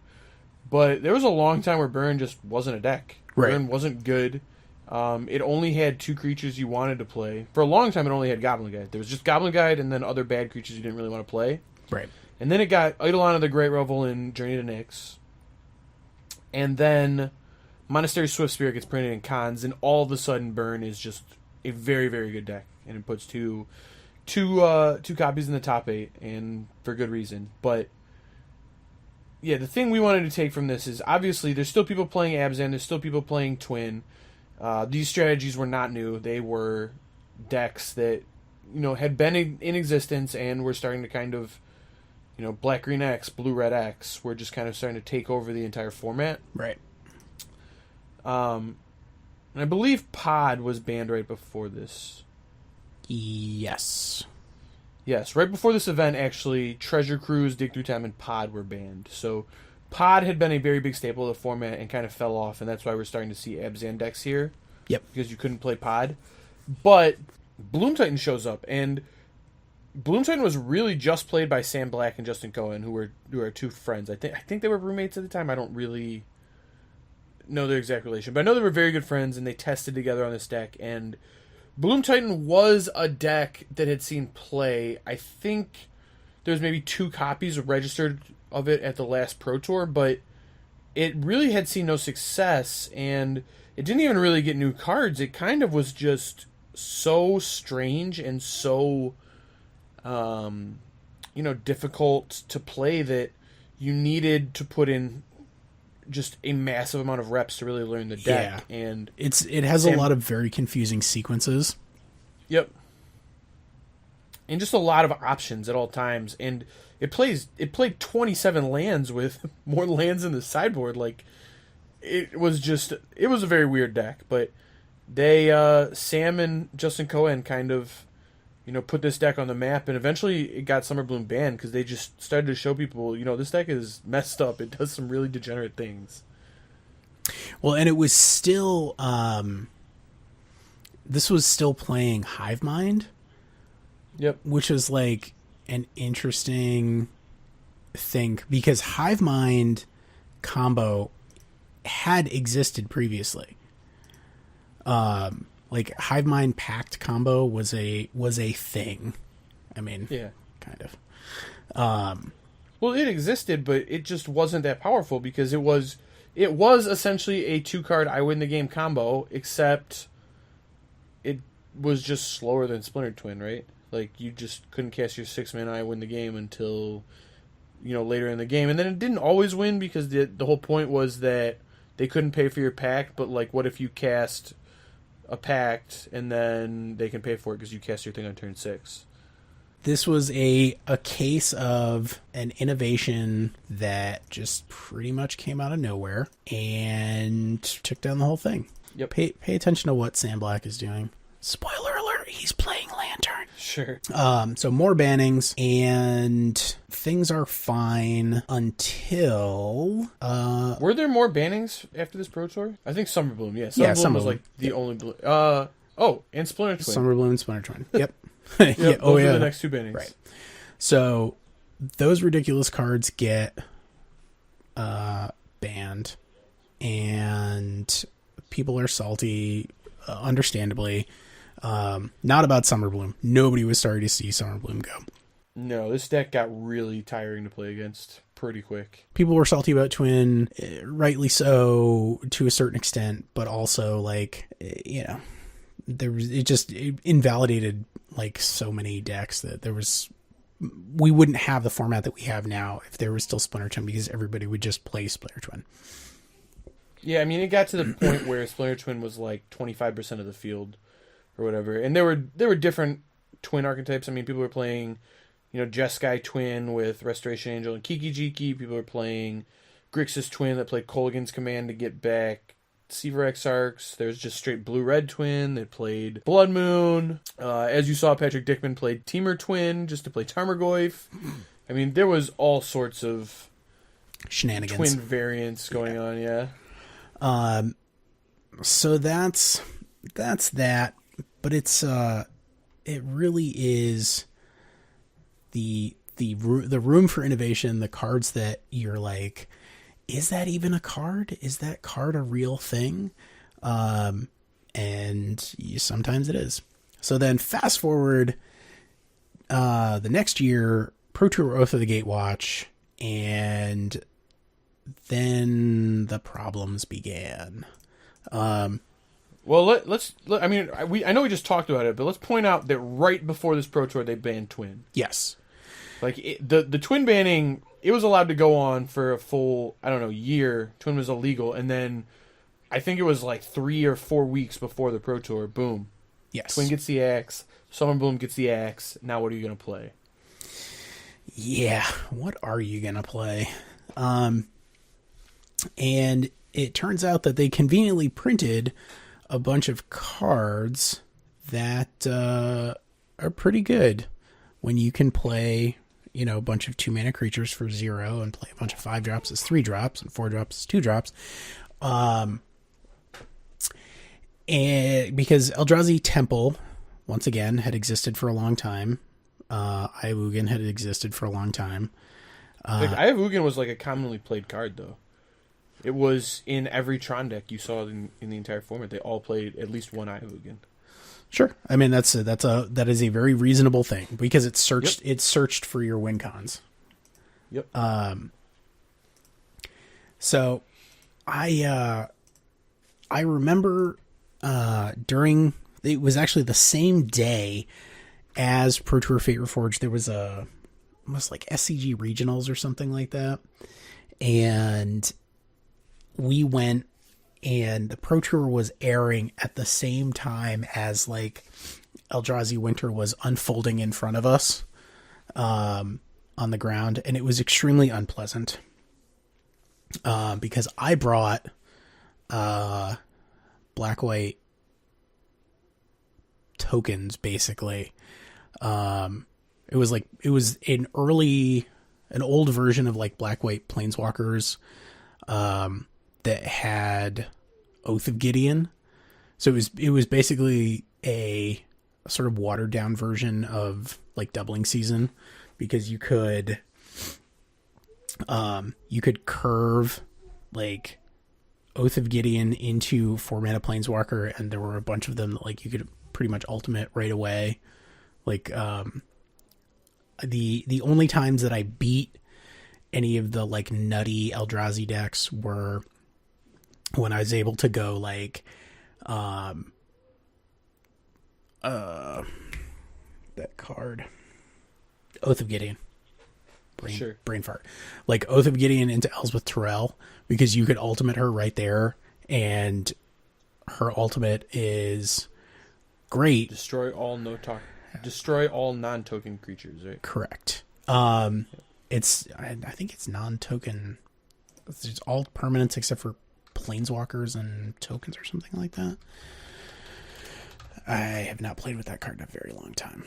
But there was a long time where Burn just wasn't a deck. Right. Burn wasn't good. It only had 2 creatures you wanted to play. For a long time, it only had Goblin Guide. There was just Goblin Guide and then other bad creatures you didn't really want to play. Right. And then it got Eidolon of the Great Revel and Journey to Nyx. And then Monastery Swift Spirit gets printed in Cons, and all of a sudden Burn is just a very, very good deck. And it puts two copies in the top 8, and for good reason. But yeah, the thing we wanted to take from this is obviously there's still people playing Abzan, there's still people playing Twin. These strategies were not new. They were decks that had been in existence and were starting to kind of Black Green X, Blue Red X were just kind of starting to take over the entire format. Right. And I believe Pod was banned right before this. Yes. Yes, right before this event, actually, Treasure Cruise, Dig Through Time, and Pod were banned. So Pod had been a very big staple of the format and kind of fell off, and that's why we're starting to see Abzan decks here. Yep. Because you couldn't play Pod. But Blum Titan shows up, and Blum Titan was really just played by Sam Black and Justin Cohen, who are 2 friends. I think they were roommates at the time. I don't really know their exact relation, but I know they were very good friends, and they tested together on this deck, and Blum Titan was a deck that had seen play. I think there's maybe 2 copies registered of it at the last Pro Tour, but it really had seen no success, and it didn't even really get new cards. It kind of was just so strange and so, difficult to play that you needed to put in just a massive amount of reps to really learn the deck. Yeah. And it has a lot of very confusing sequences. Yep. And just a lot of options at all times. And it played 27 lands with more lands in the sideboard. Like, it was a very weird deck. But they, Sam and Justin Cohen kind of, put this deck on the map. And eventually it got Summer Bloom banned because they just started to show people, this deck is messed up. It does some really degenerate things. Well, and it was still, this was still playing Hivemind. Yep. Which is like an interesting thing because Hivemind combo had existed previously. Like Hivemind Pact combo was a thing. I mean, yeah, kind of. Well, it existed, but it just wasn't that powerful because it was essentially a 2-card I win the game combo, except it was just slower than Splintered Twin, right? Like, you just couldn't cast your 6-mana I win the game until, later in the game. And then it didn't always win because the whole point was that they couldn't pay for your pact, but, like, what if you cast a pact and then they can pay for it because you cast your thing on turn 6? This was a case of an innovation that just pretty much came out of nowhere and took down the whole thing. Yep. Pay attention to what Sam Black is doing. Spoiler alert, he's playing Lantern. Sure. So more bannings, and things are fine until... Were there more bannings after this Pro Tour? I think Summer Bloom, yeah. Summer Bloom was like the only... and Splinter Twin. Summer Bloom and Splinter Twin. Yep. Yep, those are the next two bannings. Right. So those ridiculous cards get banned, and people are salty, understandably. Not about Summer Bloom. Nobody was sorry to see Summer Bloom go. No, this deck got really tiring to play against pretty quick. People were salty about Twin, rightly so to a certain extent, but also it invalidated like so many decks that we wouldn't have the format that we have now if there was still Splinter Twin, because everybody would just play Splinter Twin. Yeah, I mean, it got to the point where Splinter Twin was like 25% of the field or whatever, and there were different Twin archetypes. I mean, people were playing, Jeskai Twin with Restoration Angel and Kiki Jiki. People were playing Grixis Twin that played Kolaghan's Command to get back Seaver Exarchs. There's just straight Blue-Red Twin that played Blood Moon. As you saw, Patrick Dickman played Temur Twin just to play Tarmogoyf. I mean, there was all sorts of shenanigans, Twin variants going on, yeah. So that's that, but it's it really is the room for innovation, the cards that you're like, is that even a card? Is that card a real thing? Sometimes it is. So then fast forward the next year, Pro Tour Oath of the Gatewatch, and then the problems began. Well, I know we just talked about it, but let's point out that right before this Pro Tour, they banned Twin. Yes. Like, the Twin banning, it was allowed to go on for a full, year. Twin was illegal, and then I think it was like 3 or 4 weeks before the Pro Tour, boom. Yes. Twin gets the axe, Summer Bloom gets the axe, now what are you going to play? Yeah, what are you going to play? And it turns out that they conveniently printed a bunch of cards that are pretty good when you can play, a bunch of 2-mana creatures for 0 and play a bunch of 5-drops as 3-drops and 4-drops as 2-drops. And because Eldrazi Temple, once again, had existed for a long time. Iougin had existed for a long time. Iougin was like a commonly played card, though. It was in every Tron deck you saw in the entire format. They all played at least one Iougin. Sure. I mean, that is a very reasonable thing, because it searched for your win cons. Yep. So I remember during, it was actually the same day as Pro Tour Fate Reforged, there was almost like SCG regionals or something like that. And we went, and the Pro Tour was airing at the same time as like Eldrazi Winter was unfolding in front of us on the ground, and it was extremely unpleasant because I brought black-white tokens, basically. It was an old version of like black-white planeswalkers that had Oath of Gideon. So it was basically a sort of watered down version of like Doubling Season, because you could curve like Oath of Gideon into 4-mana planeswalker, and there were a bunch of them that like you could pretty much ultimate right away. Like the only times that I beat any of the like nutty Eldrazi decks were when I was able to go like that card, Oath of Gideon. Brain fart. Like Oath of Gideon into Elspeth Terrell, because you could ultimate her right there, and her ultimate is great. Destroy all no talk. Destroy all non-token creatures, right? Correct. It's I think it's non-token. It's all permanents except for planeswalkers and tokens or something like that. I have not played with that card in a very long time.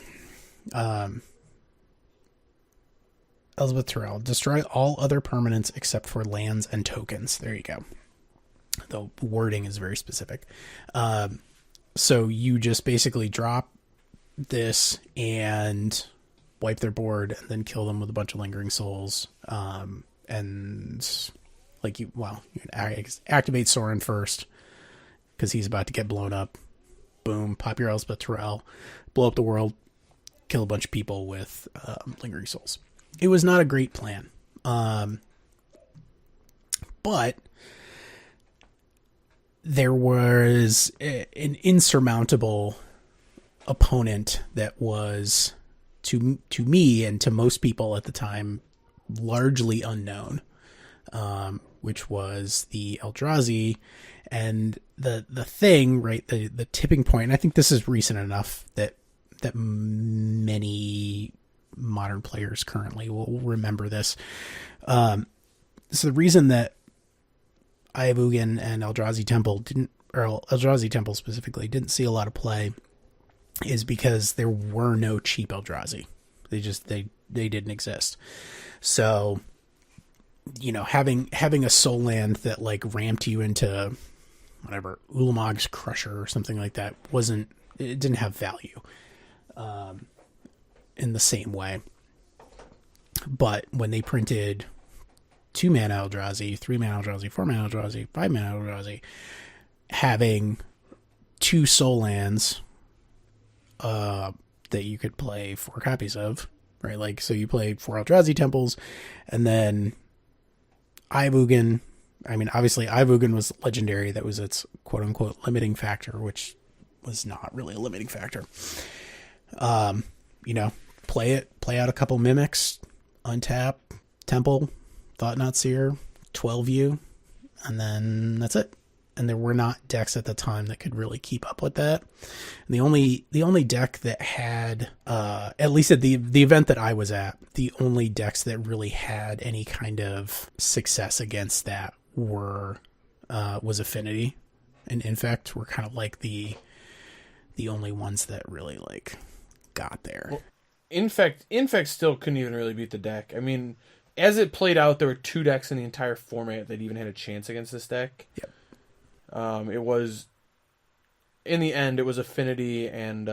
Elspeth Terrell. Destroy all other permanents except for lands and tokens. There you go. The wording is very specific. So you just basically drop this and wipe their board and then kill them with a bunch of Lingering Souls. And like you activate Sorin first because he's about to get blown up. Boom, pop your Elspeth Terrell, blow up the world, kill a bunch of people with Lingering Souls. It was not a great plan. But there was an insurmountable opponent that was, to me and to most people at the time, largely unknown, which was the Eldrazi. And the thing, right, the tipping point, and I think this is recent enough that many modern players currently will remember this. So the reason that Iovugan and Eldrazi Temple Eldrazi Temple specifically didn't see a lot of play is because there were no cheap Eldrazi. They didn't exist. So, you know, having a soul land that like ramped you into whatever Ulamog's Crusher or something like that it didn't have value in the same way. But when they printed 2-mana Eldrazi, 3-mana Eldrazi, 4-mana Eldrazi, 5-mana Eldrazi, having 2 soul lands that you could play 4 copies of, right? Like, so you play 4 Eldrazi Temples, and then Iovugan. I mean, obviously Iovugan was legendary. That was its quote-unquote limiting factor, which was not really a limiting factor. You know, play out a couple Mimics, untap, Temple, Thought Not Seer, 12U, and then that's it. And there were not decks at the time that could really keep up with that. And the only deck that had, at least at the event that I was at, the only decks that really had any kind of success against that was Affinity and Infect were kind of like the only ones that really like got there. Well, Infect still couldn't even really beat the deck. I mean, as it played out, there were 2 decks in the entire format that even had a chance against this deck. Yep. It was, in the end, it was Affinity and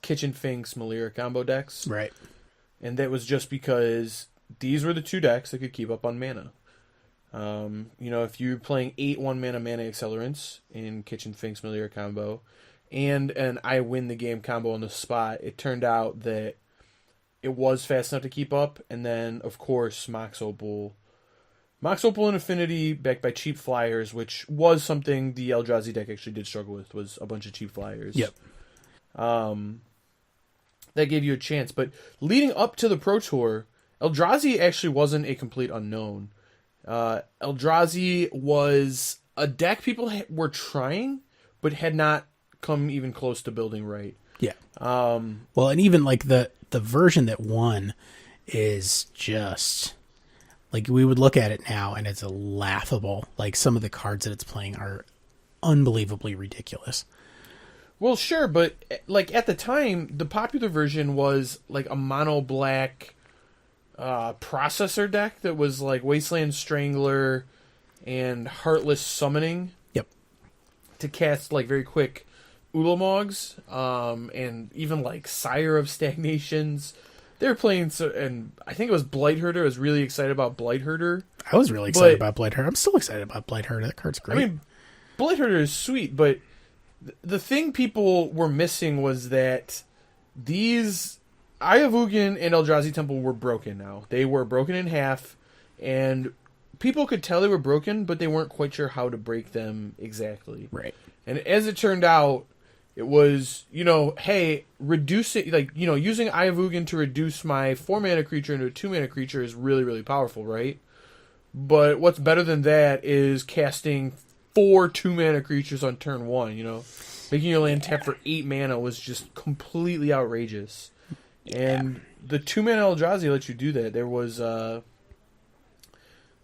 Kitchen Finks Malira combo decks. Right. And that was just because these were the 2 decks that could keep up on mana. You know, if you're playing 8 1-mana mana accelerants in Kitchen Finks Malira combo and an I win the game combo on the spot, it turned out that it was fast enough to keep up. And then, of course, Mox Opal and Affinity backed by cheap flyers, which was something the Eldrazi deck actually did struggle with, was a bunch of cheap flyers. Yep. That gave you a chance. But leading up to the Pro Tour, Eldrazi actually wasn't a complete unknown. Eldrazi was a deck people were trying, but had not come even close to building right. Yeah. Well, and even like the version that won is just like, we would look at it now and it's laughable. Like, some of the cards that it's playing are unbelievably ridiculous. Well, sure, but like at the time, the popular version was like a mono black processor deck that was like Wasteland Strangler and Heartless Summoning. Yep. To cast like very quick Ulamogs, and even like Sire of Stagnations. They were playing, and I think it was Blightherder. I was really excited about Blightherder. I was really excited about Blightherder. I'm still excited about Blightherder. That card's great. I mean, Blightherder is sweet, but the thing people were missing was that these Iovugan and Eldrazi Temple were broken now. They were broken in half, and people could tell they were broken, but they weren't quite sure how to break them exactly. Right. And as it turned out, it was, you know, hey, reducing, like, you know, using Iovugan to reduce my 4-mana creature into a 2-mana creature is really, really powerful, right? But what's better than that is casting 4 2-mana creatures on turn 1, you know? Making your land tap for 8 mana was just completely outrageous. And the 2-mana Eldrazi lets you do that. There was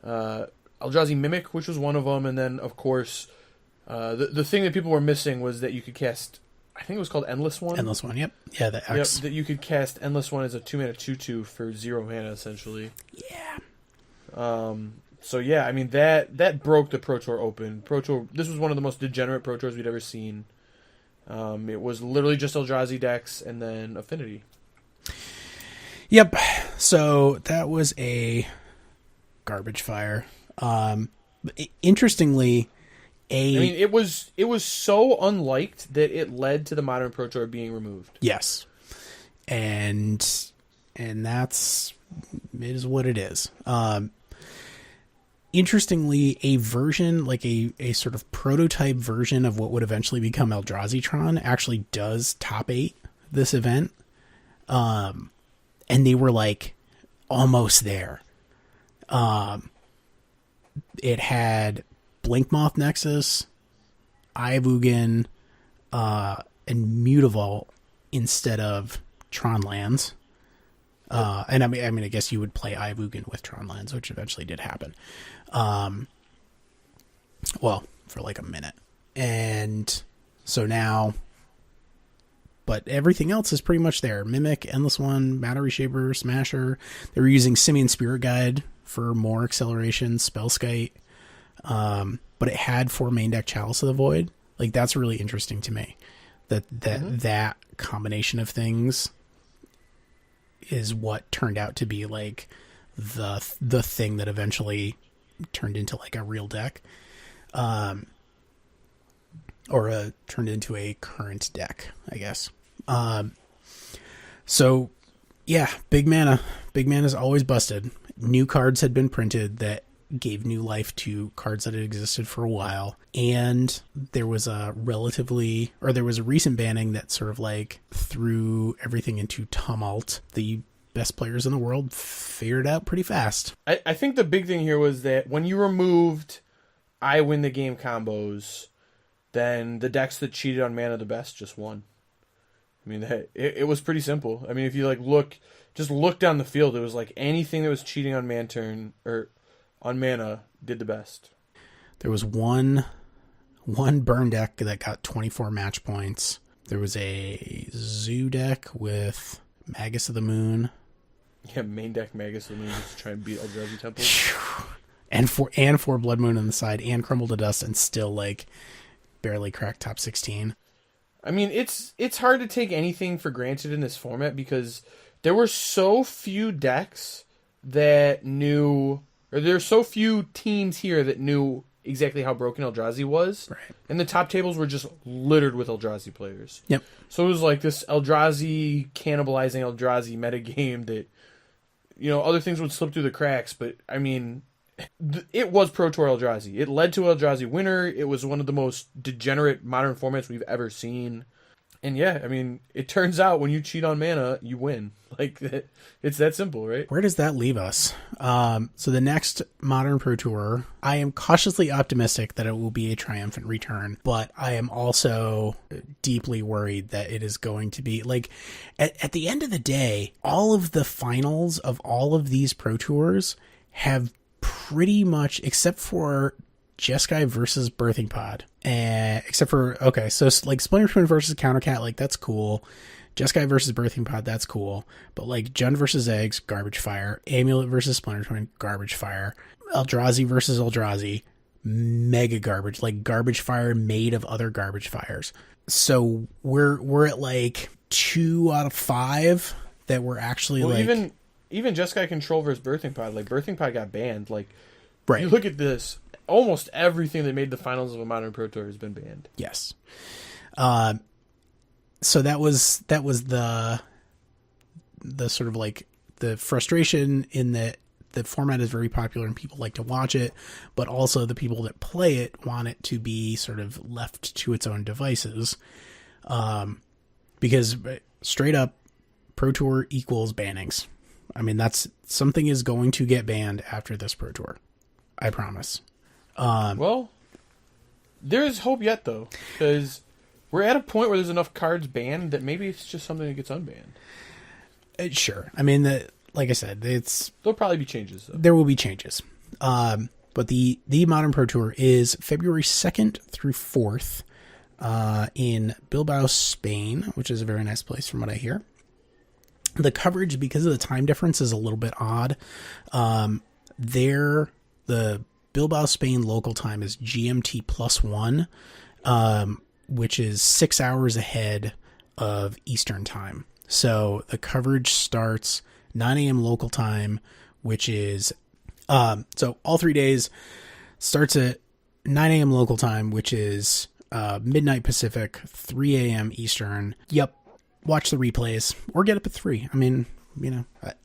Eldrazi Mimic, which was one of them, and then, of course, the thing that people were missing was that you could cast, I think it was called Endless One. Endless One, yep. Yeah, the X. Yep, that you could cast Endless One as a 2-mana 2/2 for 0 mana, essentially. Yeah. So, yeah, I mean, that broke the Pro Tour open. Pro Tour, this was one of the most degenerate Pro Tours we'd ever seen. It was literally just Eldrazi decks and then Affinity. Yep. So that was a garbage fire. Interestingly, I mean, it was so unliked that it led to the Modern Pro Tour being removed. Yes, and that's it is what it is. Interestingly, a version like a sort of prototype version of what would eventually become Eldrazi-tron actually does top 8 this event. And they were like almost there. It had Blinkmoth Nexus, Ivugin, and Mutavault instead of Tron lands. And I mean, I guess you would play Ivugin with Tron lands, which eventually did happen. Well, for like a minute. And so now, but everything else is pretty much there. Mimic, Endless One, Matter Reshaper, Smasher. They were using Simian Spirit Guide for more acceleration, Spellskite. But it had 4 main deck Chalice of the Void. Like, that's really interesting to me. That combination of things is what turned out to be like the thing that eventually turned into like a real deck. Or turned into a current deck, I guess. So, yeah, big mana. Big mana is always busted. New cards had been printed that gave new life to cards that had existed for a while. And there was a recent banning that sort of like threw everything into tumult. The best players in the world figured it out pretty fast. I think the big thing here was that when you removed I win the game combos, then the decks that cheated on mana the best just won. I mean, it was pretty simple. I mean, if you like look down the field, it was like anything that was cheating on man turn or on mana did the best. There was one burn deck that got 24 match points. There was a zoo deck with Magus of the Moon. Yeah, main deck Magus of the Moon just to try and beat Eldrazi Temple. And four Blood Moon on the side and Crumble to Dust and still like barely cracked top 16. I mean, it's hard to take anything for granted in this format because there were so few decks that knew, or there are so few teams here that knew exactly how broken Eldrazi was. Right. And the top tables were just littered with Eldrazi players. Yep. So it was like this Eldrazi cannibalizing Eldrazi metagame that, you know, other things would slip through the cracks, but I mean, it was Pro Tour Eldrazi. It led to Eldrazi winner. It was one of the most degenerate modern formats we've ever seen. And yeah, I mean, it turns out when you cheat on mana, you win. Like, it's that simple, right? Where does that leave us? So the next Modern Pro Tour, I am cautiously optimistic that it will be a triumphant return, but I am also deeply worried that it is going to be, like, at the end of the day, all of the finals of all of these Pro Tours have pretty much, except for Jeskai versus Birthing Pod, except for, okay, so like Splinter Twin versus Countercat, like that's cool. Jeskai versus Birthing Pod, that's cool. But like Jun versus Eggs, garbage fire. Amulet versus Splinter Twin, garbage fire. Eldrazi versus Eldrazi, mega garbage. Like garbage fire made of other garbage fires. So we're at like 2 out of 5 that were actually even Jeskai Control versus Birthing Pod, like Birthing Pod got banned. Like, right. You look at this, almost everything that made the finals of a Modern Pro Tour has been banned. Yes. So that was the sort of like the frustration in that the format is very popular and people like to watch it, but also the people that play it want it to be sort of left to its own devices. Because straight up Pro Tour equals bannings. I mean, that's something is going to get banned after this Pro Tour. I promise. Well, there's hope yet though, because we're at a point where there's enough cards banned that maybe it's just something that gets unbanned. Sure. I mean, like I said, There'll probably be changes, though. There will be changes. But the Modern Pro Tour is February 2nd through 4th in Bilbao, Spain, which is a very nice place from what I hear. The coverage, because of the time difference, is a little bit odd. The Bilbao, Spain local time is GMT +1, which is 6 hours ahead of Eastern time. So the coverage starts 9 a.m. local time, which is, so all 3 days starts at 9 a.m. local time, which is midnight Pacific, 3 a.m. Eastern. Yep. Watch the replays or get up at 3. I mean,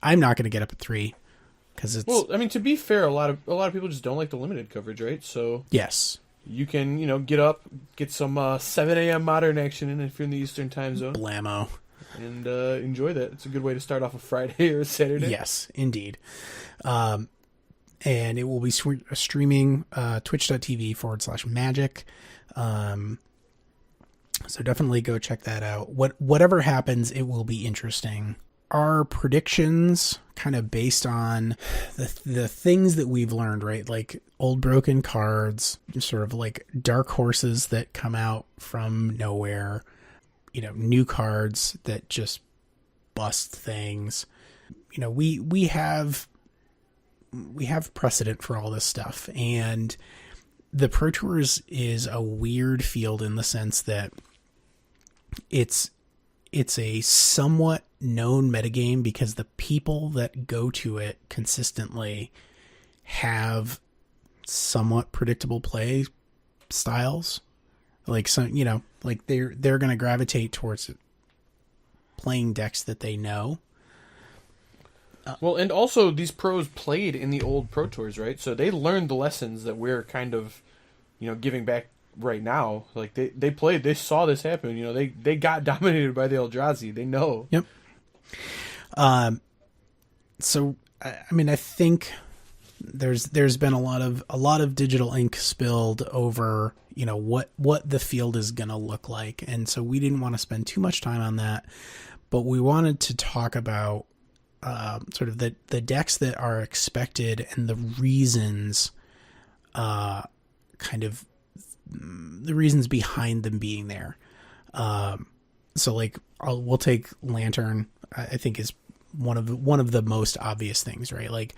I'm not going to get up at 3 because it's... Well, I mean, to be fair, a lot of people just don't like the limited coverage, right? So yes, you can, get up, get some 7 a.m. Modern action in if you're in the Eastern time zone. Blammo. And enjoy that. It's a good way to start off a Friday or a Saturday. Yes, indeed. And it will be streaming twitch.tv/magic. So definitely go check that out. Whatever happens, it will be interesting. Our predictions kind of based on the things that we've learned, right? Like old broken cards, sort of like dark horses that come out from nowhere, new cards that just bust things. We have precedent for all this stuff, and the Pro Tour is a weird field in the sense that it's a somewhat known metagame because the people that go to it consistently have somewhat predictable play styles. Like some, like they're going to gravitate towards playing decks that they know. Well, and also these pros played in the old Pro Tours, right? So they learned the lessons that we're kind of, giving back right now. Like they played, they saw this happen. They got dominated by the Eldrazi. They know. Yep. So I mean, I think there's been a lot of digital ink spilled over what the field is going to look like, and so we didn't want to spend too much time on that, but we wanted to talk about sort of the decks that are expected and the reasons, kind of the reasons behind them being there. So like we'll take Lantern. I think is one of the most obvious things, right? Like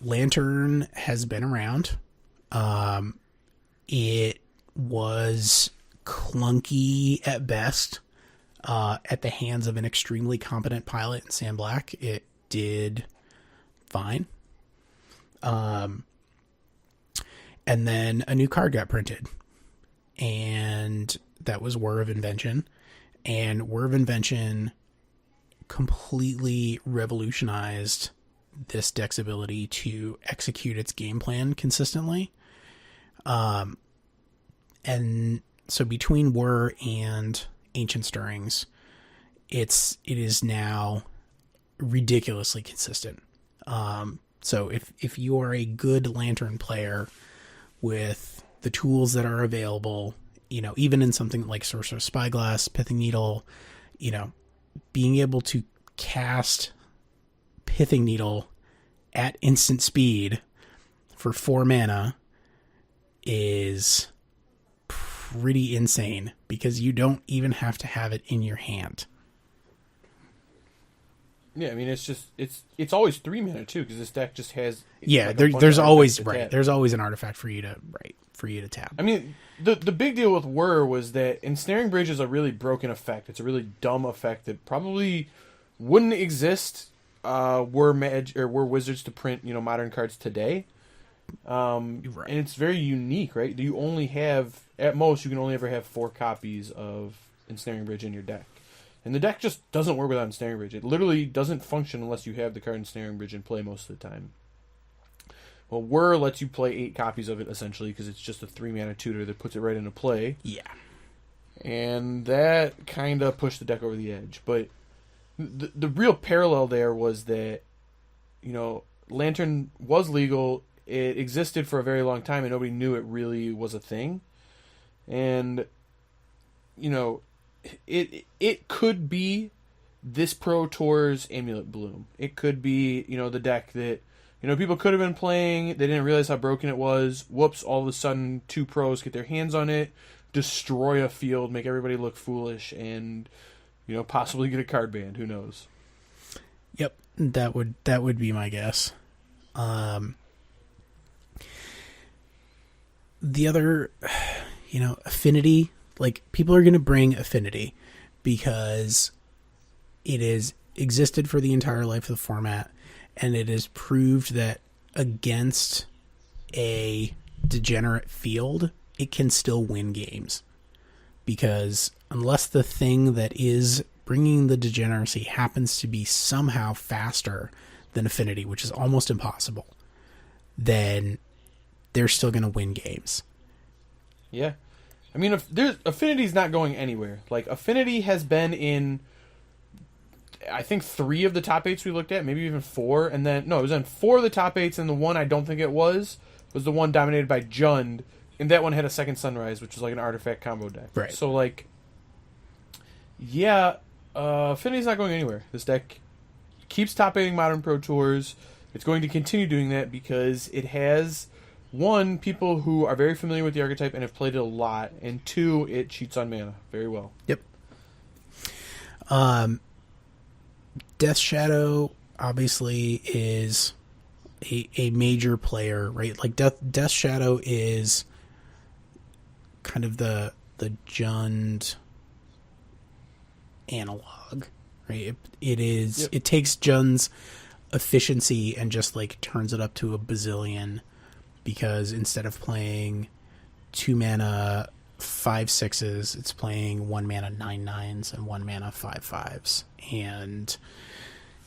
Lantern has been around. It was clunky at best. At the hands of an extremely competent pilot in Sam Black, it did fine. And then a new card got printed, and that was Whir of Invention. And Whir of Invention completely revolutionized this deck's ability to execute its game plan consistently. And so between Whir and Ancient Stirrings, it is now ridiculously consistent. So if you are a good Lantern player with the tools that are available, even in something like Sorcerer's Spyglass, Pithing Needle, being able to cast Pithing Needle at instant speed for 4 mana is pretty insane because you don't even have to have it in your hand. Yeah, I mean it's always 3 mana too because this deck just has there's always there's always an artifact for you to tap. I mean the big deal with Whir was that Ensnaring Bridge is a really broken effect. It's a really dumb effect that probably wouldn't exist were Wizards to print modern cards today. And it's very unique, right? You only have, at most, you can only ever have 4 copies of Ensnaring Bridge in your deck. And the deck just doesn't work without Ensnaring Bridge. It literally doesn't function unless you have the card Ensnaring Bridge in play most of the time. Well, Whir lets you play 8 copies of it, essentially, because it's just a 3-mana tutor that puts it right into play. Yeah. And that kind of pushed the deck over the edge. But the real parallel there was that, Lantern was legal. It existed for a very long time, and nobody knew it really was a thing. And you know, it could be this Pro Tour's Amulet Bloom. It could be, you know, the deck that, you know, people could have been playing. They didn't realize how broken it was. Whoops, all of a sudden 2 pros get their hands on it, destroy a field, make everybody look foolish, and, you know, possibly get a card banned. Who knows? Yep, that would be my guess. The other, you know, Affinity, like, people are going to bring Affinity because it has existed for the entire life of the format, and it has proved that against a degenerate field, it can still win games. Because unless the thing that is bringing the degeneracy happens to be somehow faster than Affinity, which is almost impossible, then they're still going to win games. Yeah. I mean, Affinity's not going anywhere. Like, Affinity has been in, I think, 3 of the top 8s we looked at, maybe even 4, and then, no, it was in 4 of the top 8s, and the one I don't think it was the one dominated by Jund, and that one had a second Sunrise, which was like an artifact combo deck. Right. So, like, yeah, Affinity's not going anywhere. This deck keeps top 8ing Modern Pro Tours. It's going to continue doing that because it has, 1, people who are very familiar with the archetype and have played it a lot, and 2, it cheats on mana very well. Yep. Death Shadow obviously is a major player, right? Like Death Shadow is kind of the Jund analog, right? It is. Yep. It takes Jund's efficiency and just like turns it up to a bazillion, because instead of playing 2 mana 5/6s, it's playing 1 mana 9/9s and 1 mana 5/5s, and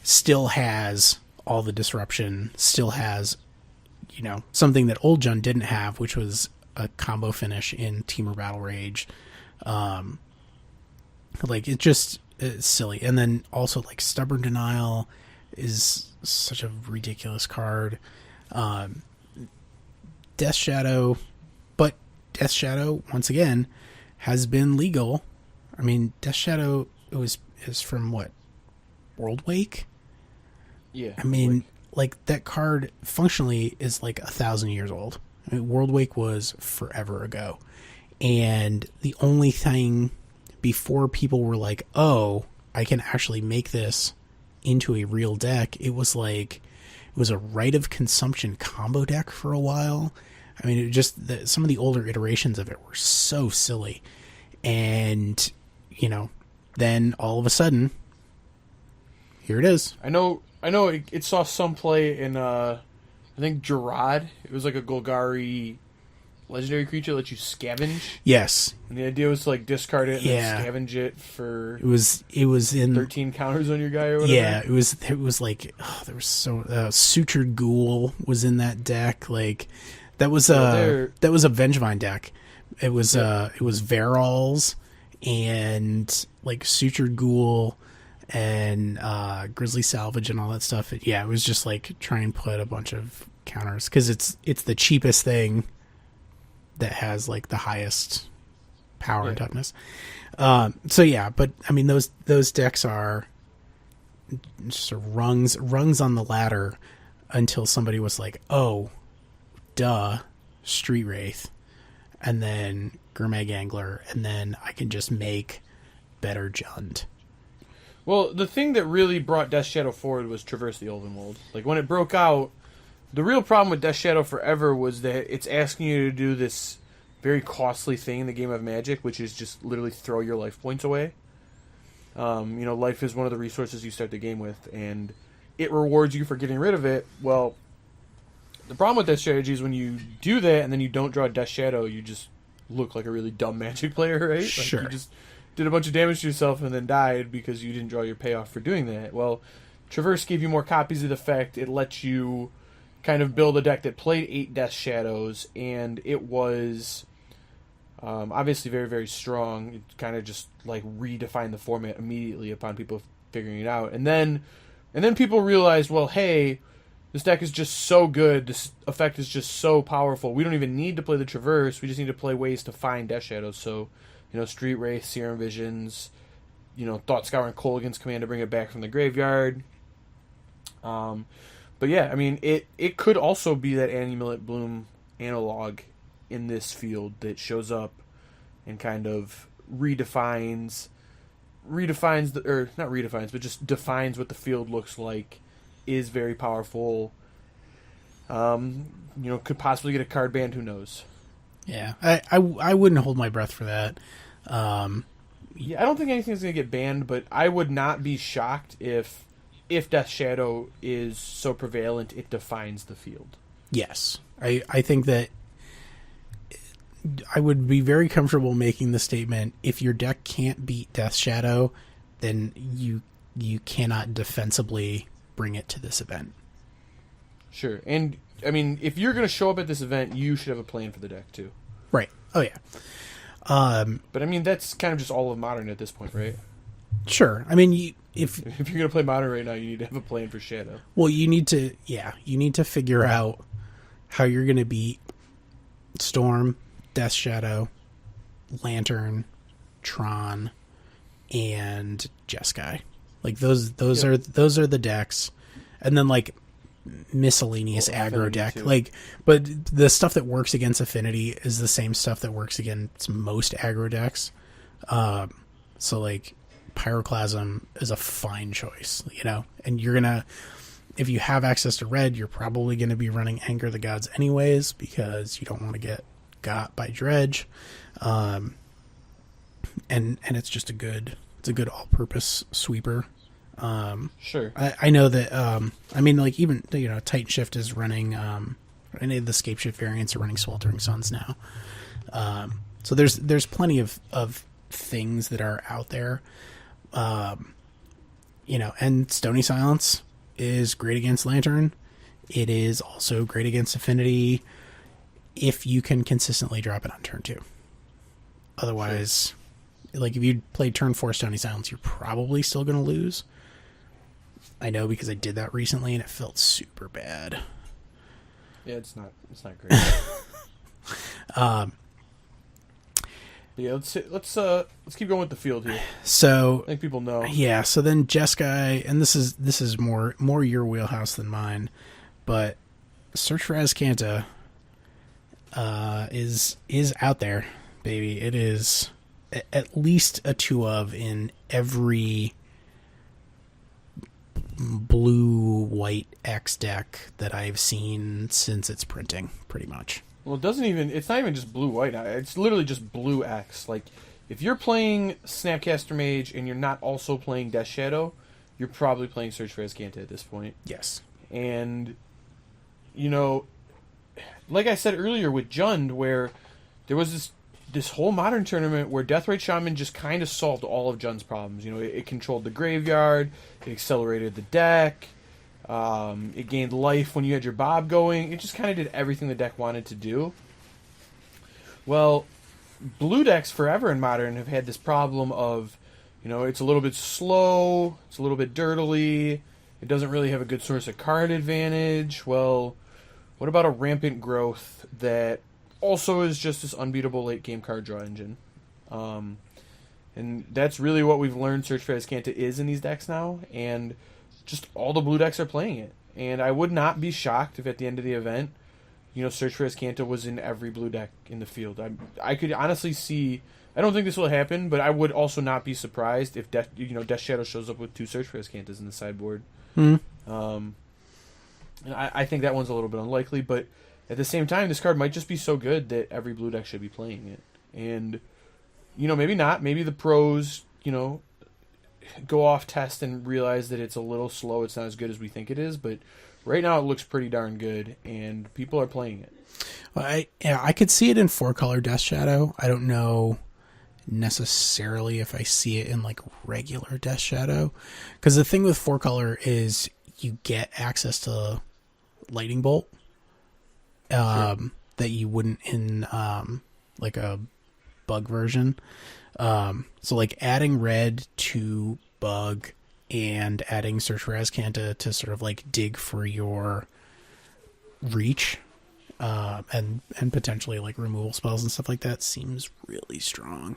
still has all the disruption, still has, you know, something that old Jund didn't have, which was a combo finish in Temur Battle Rage. Like, it's silly. And then also, like, Stubborn Denial is such a ridiculous card. Death Shadow, but Death Shadow, once again, has been legal. I mean, Death Shadow is from what? World Wake? Yeah. I mean, like, that card functionally is like 1,000 years old. I mean, World Wake was forever ago. And the only thing before people were like, oh, I can actually make this into a real deck, it was a Rite of Consumption combo deck for a while. I mean, some of the older iterations of it were so silly. And, you know, then all of a sudden, here it is. I know it saw some play in, I think, Gerard. It was like a Golgari legendary creature that lets you scavenge. Yes. And the idea was to, like, discard it and then scavenge it for... It was in 13 counters on your guy or whatever. Yeah, it was like, there was so... Sutured Ghoul was in that deck. Like, that was a Vengevine deck. It was Veral's and, like, Sutured Ghoul and Grizzly Salvage and all that stuff. It was just like try and put a bunch of counters, because it's the cheapest thing that has like the highest power and toughness. But I mean, those decks are just rungs on the ladder until somebody was like, oh, duh, Street Wraith, and then Gurmag Angler, and then I can just make better Jund. Well, the thing that really brought Death Shadow forward was Traverse the Ulvenwold. Like, when it broke out, the real problem with Death Shadow Forever was that it's asking you to do this very costly thing in the game of Magic, which is just literally throw your life points away. Life is one of the resources you start the game with, and it rewards you for getting rid of it. Well, the problem with that strategy is when you do that and then you don't draw Death Shadow, you just look like a really dumb Magic player, right? Sure. Like, you just did a bunch of damage to yourself and then died because you didn't draw your payoff for doing that. Well, Traverse gave you more copies of the effect. It lets you kind of build a deck that played 8 Death Shadows, and it was obviously very, very strong. It kind of just like redefined the format immediately upon people figuring it out. And then people realized, well, hey, this deck is just so good. This effect is just so powerful. We don't even need to play the Traverse. We just need to play ways to find Death Shadows. So Street Wraith, Serum Visions, Thought Scour and Kolaghan's Command to bring it back from the graveyard. But yeah, I mean, it could also be that Amulet Bloom analog in this field that shows up and kind of redefines just defines what the field looks like, is very powerful. Could possibly get a card banned, who knows? Yeah, I wouldn't hold my breath for that. Yeah, I don't think anything's going to get banned, but I would not be shocked if Death Shadow is so prevalent it defines the field. Yes. I think that I would be very comfortable making the statement, if your deck can't beat Death Shadow, then you cannot defensively bring it to this event. Sure. And, I mean, if you're going to show up at this event, you should have a plan for the deck, too. Right. Oh, yeah. But, I mean, that's kind of just all of Modern at this point, right? Sure. I mean, if you're going to play Modern right now, you need to have a plan for Shadow. Well, you need to figure out how you're going to beat Storm, Death Shadow, Lantern, Tron, and Jeskai. Like those are the decks, and then like miscellaneous aggro deck. Too. Like, but the stuff that works against Affinity is the same stuff that works against most aggro decks. So like Pyroclasm is a fine choice, and you're gonna, if you have access to red, you're probably gonna be running Anger the Gods anyways, because you don't want to get got by Dredge. And it's just a good all-purpose sweeper. Sure. I know that, I mean, like, even, Titan Shift is running, any of the Scape Shift variants are running Sweltering Suns now. So there's plenty of things that are out there. And Stony Silence is great against Lantern. It is also great against Affinity if you can consistently drop it on turn 2. Otherwise, like, if you played turn 4 Stony Silence, you're probably still going to lose. I know, because I did that recently and it felt super bad. Yeah, it's not great. Yeah, let's keep going with the field here. So I think people know. Yeah, so then Jeskai, and this is more your wheelhouse than mine, but Search for Azcanta is out there, baby. It is at least a 2 of in every blue-white X deck that I've seen since its printing, pretty much. Well, it's not even just blue-white. It's literally just blue X. Like, if you're playing Snapcaster Mage and you're not also playing Death Shadow, you're probably playing Search for Azcanta at this point. Yes. And, like I said earlier with Jund, where there was this whole Modern tournament where Deathrate Shaman just kind of solved all of Jund's problems. It controlled the graveyard, it accelerated the deck, it gained life when you had your Bob going. It just kind of did everything the deck wanted to do. Well, blue decks forever in Modern have had this problem of, it's a little bit slow, it's a little bit dirtily, it doesn't really have a good source of card advantage. Well, what about a Rampant Growth that also is just this unbeatable late game card draw engine? And that's really what we've learned Search for Azcanta is in these decks now, and just all the blue decks are playing it. And I would not be shocked if at the end of the event, Search for Azcanta was in every blue deck in the field. I could honestly see, I don't think this will happen, but I would also not be surprised if Death Shadow shows up with 2 Search for Azcantas in the sideboard. Hmm. And I think that one's a little bit unlikely, but at the same time, this card might just be so good that every blue deck should be playing it. And, maybe not. Maybe the pros, go off test and realize that it's a little slow. It's not as good as we think it is, but right now it looks pretty darn good, and people are playing it. Well, I could see it in 4-color Death Shadow. I don't know necessarily if I see it in like regular Death Shadow, because the thing with 4-color is you get access to Lightning Bolt that you wouldn't in like a bug version. So like adding red to bug and adding Search for Azcanta to sort of like dig for your reach and potentially like removal spells and stuff like that seems really strong.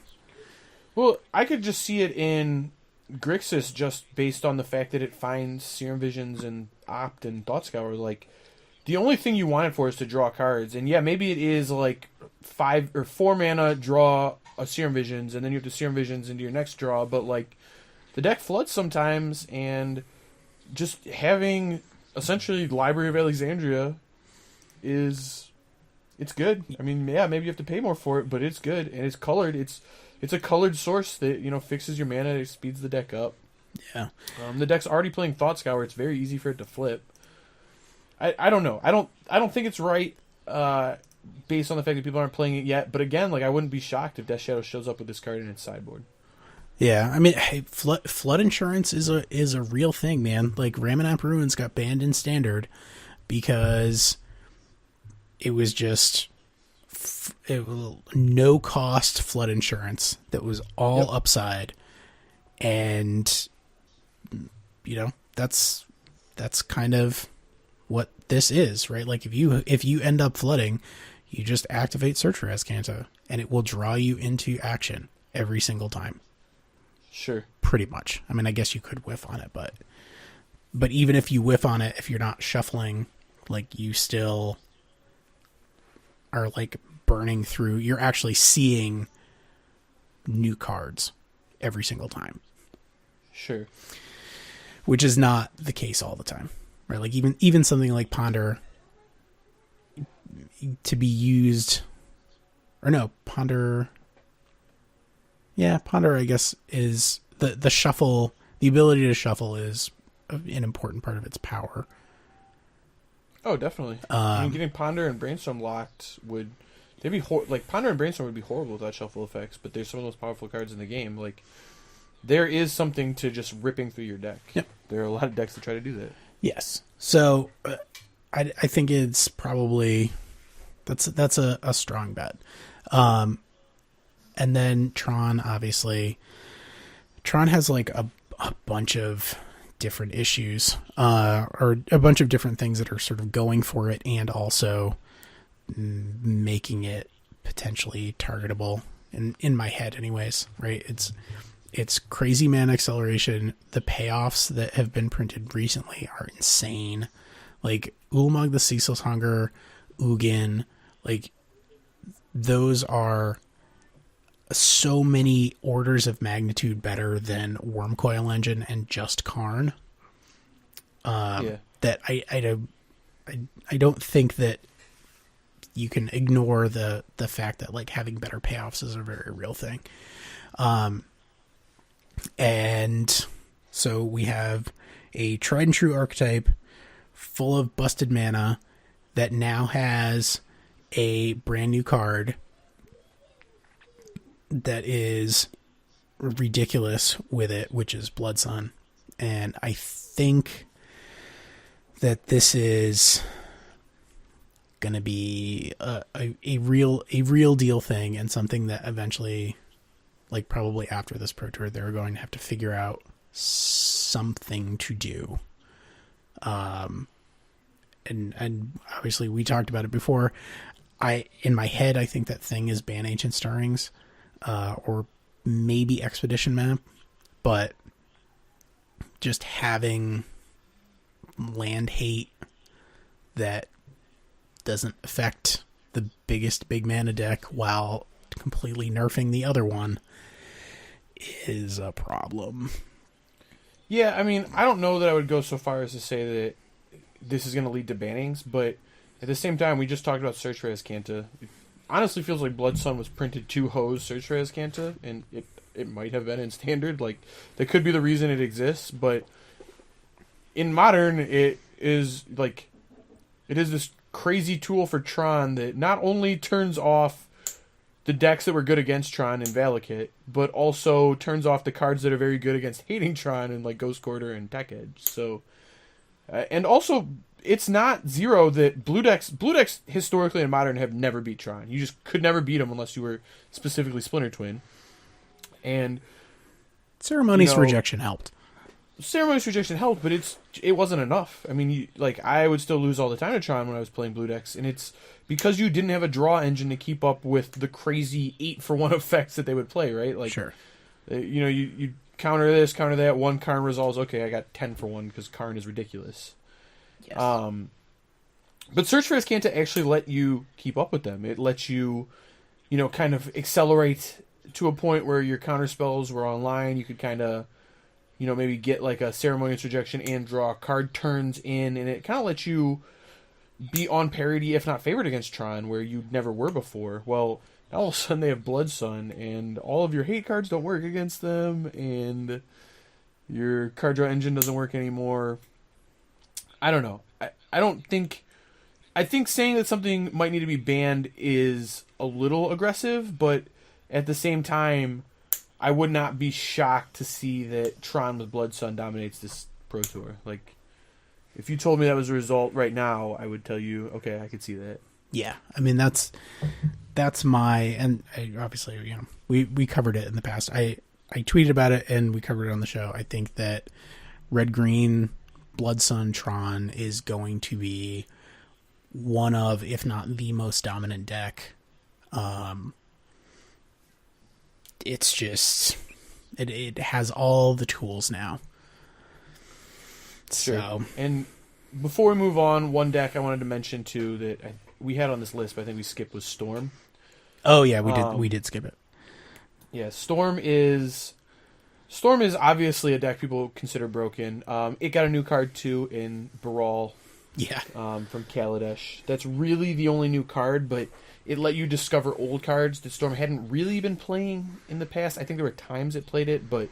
Well, I could just see it in Grixis just based on the fact that it finds Serum Visions and Opt and Thought Scour. Like, the only thing you want it for is to draw cards. And yeah, maybe it is like 5 or 4 mana, draw a Serum Visions, and then you have to Serum Visions into your next draw. But like, the deck floods sometimes, and just having essentially Library of Alexandria it's good. I mean, yeah, maybe you have to pay more for it, but it's good, and it's colored. It's a colored source that, you know, fixes your mana. It speeds the deck up. Yeah. The deck's already playing Thought Scour. It's very easy for it to flip. I don't know. I don't think it's right based on the fact that people aren't playing it yet. But again, like, I wouldn't be shocked if Death Shadow shows up with this card in its sideboard. Yeah, I mean, hey, flood insurance is a real thing, man. Like, Ramunap Ruins got banned in Standard because it was just no cost flood insurance that was all upside, and you know, that's kind of what this is, right? Like, if you end up flooding, you just activate Search for Azcanta, and it will draw you into action every single time. Sure. Pretty much. I mean, I guess you could whiff on it, but even if you whiff on it, if you're not shuffling, like, you still are like burning through. You're actually seeing new cards every single time. Sure. Which is not the case all the time, right? Like, even something like Ponder to be used, or no, Ponder. Yeah, Ponder, I guess, is the shuffle. The ability to shuffle is an important part of its power. Oh, definitely. I mean, getting Ponder and Brainstorm locked would... They'd be like, Ponder and Brainstorm would be horrible without shuffle effects, but they're some of the most powerful cards in the game. Like, there is something to just ripping through your deck. Yep. There are a lot of decks that try to do that. Yes. So, I think it's probably... That's a strong bet. And then Tron, obviously... Tron has, like, a bunch of different issues, or a bunch of different things that are sort of going for it and also making it potentially targetable in my head anyways, right? It's crazy mana acceleration. The payoffs that have been printed recently are insane. Like, Ulamog the Ceaseless Hunger, Ugin, like, those are so many orders of magnitude better than Wormcoil Engine and just Karn. That I don't think that you can ignore the fact that, like, having better payoffs is a very real thing. And so we have a tried and true archetype full of busted mana that now has a brand new card that is ridiculous with it, which is Blood Sun. And I think that this is going to be a real deal thing, and something that eventually, like, probably after this Pro Tour, they're going to have to figure out something to do. And obviously we talked about it before. In my head, I think that thing is ban Ancient Stirrings, or maybe Expedition Map, but just having land hate that doesn't affect the biggest big mana deck while completely nerfing the other one is a problem. Yeah, I mean, I don't know that I would go so far as to say that this is going to lead to bannings, but at the same time, we just talked about Search for Azcanta. It honestly feels like Blood Sun was printed to hose Search for Azcanta, and it might have been in Standard. Like, that could be the reason it exists, but in Modern, it is this crazy tool for Tron that not only turns off the decks that were good against Tron and Valakut, but also turns off the cards that are very good against hating Tron and, like, Ghost Quarter and Tech Edge. So, and also, it's not zero that blue decks historically in Modern have never beat Tron. You just could never beat them unless you were specifically Splinter Twin. And Ceremony's Rejection helped. Ceremony's Rejection helped, but it wasn't enough. I mean, I would still lose all the time to Tron when I was playing blue decks, and it's because you didn't have a draw engine to keep up with the crazy 8-for-1 effects that they would play, right? Like, sure. You counter this, counter that. One Karn resolves. Okay, I got 10 for one because Karn is ridiculous. Yes. But Search for Azcanta actually let you keep up with them. It lets you, kind of accelerate to a point where your counter spells were online. You could kind of, maybe get like a Ceremonious Rejection and draw card turns in, and it kind of lets you be on parity, if not favored against Tron, where you never were before. Well, now all of a sudden they have Blood Sun, and all of your hate cards don't work against them, and your card draw engine doesn't work anymore. I don't know. I think saying that something might need to be banned is a little aggressive, but at the same time, I would not be shocked to see that Tron with Blood Sun dominates this Pro Tour. Like, if you told me that was a result right now, I would tell you, okay, I could see that. Yeah, I mean that's my, and obviously we covered it in the past. I tweeted about it and we covered it on the show. I think that Red Green Blood Sun Tron is going to be one of, if not the most dominant deck. It's just it has all the tools now. Sure. So, and before we move on, one deck I wanted to mention too that we had on this list, but I think we skipped, was Storm. Oh yeah, we did skip it. Yeah, Storm is obviously a deck people consider broken. It got a new card too in Baral. Yeah. From Kaladesh. That's really the only new card, but it let you discover old cards that Storm hadn't really been playing in the past. I think there were times it played it, but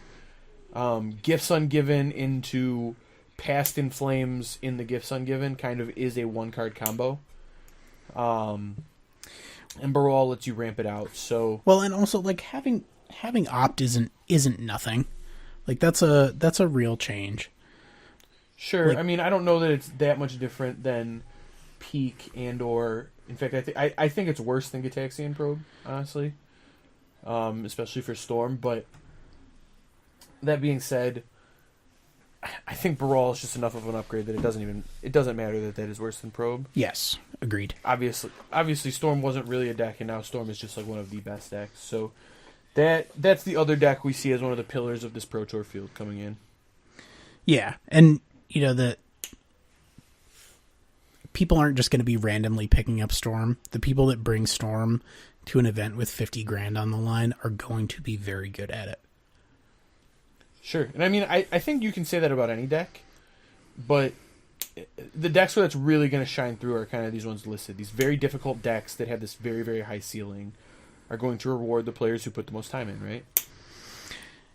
Gifts Ungiven into Past in Flames in the Gifts Ungiven kind of is a one-card combo. And Baral lets you ramp it out. So well, and also like having Opt isn't nothing. Like that's a real change. Sure. Like, I mean, I don't know that it's that much different than Peak and or in fact, I think it's worse than Gitaxian Probe, honestly, especially for Storm. But that being said, I think Baral is just enough of an upgrade that it doesn't matter that is worse than Probe. Yes, agreed. Obviously, Storm wasn't really a deck, and now Storm is just like one of the best decks. So that's the other deck we see as one of the pillars of this Pro Tour field coming in. Yeah, and that people aren't just going to be randomly picking up Storm. The people that bring Storm to an event with 50 grand on the line are going to be very good at it. Sure. And I mean, I think you can say that about any deck, but the decks where that's really going to shine through are kind of these ones listed. These very difficult decks that have this very, very high ceiling are going to reward the players who put the most time in, right?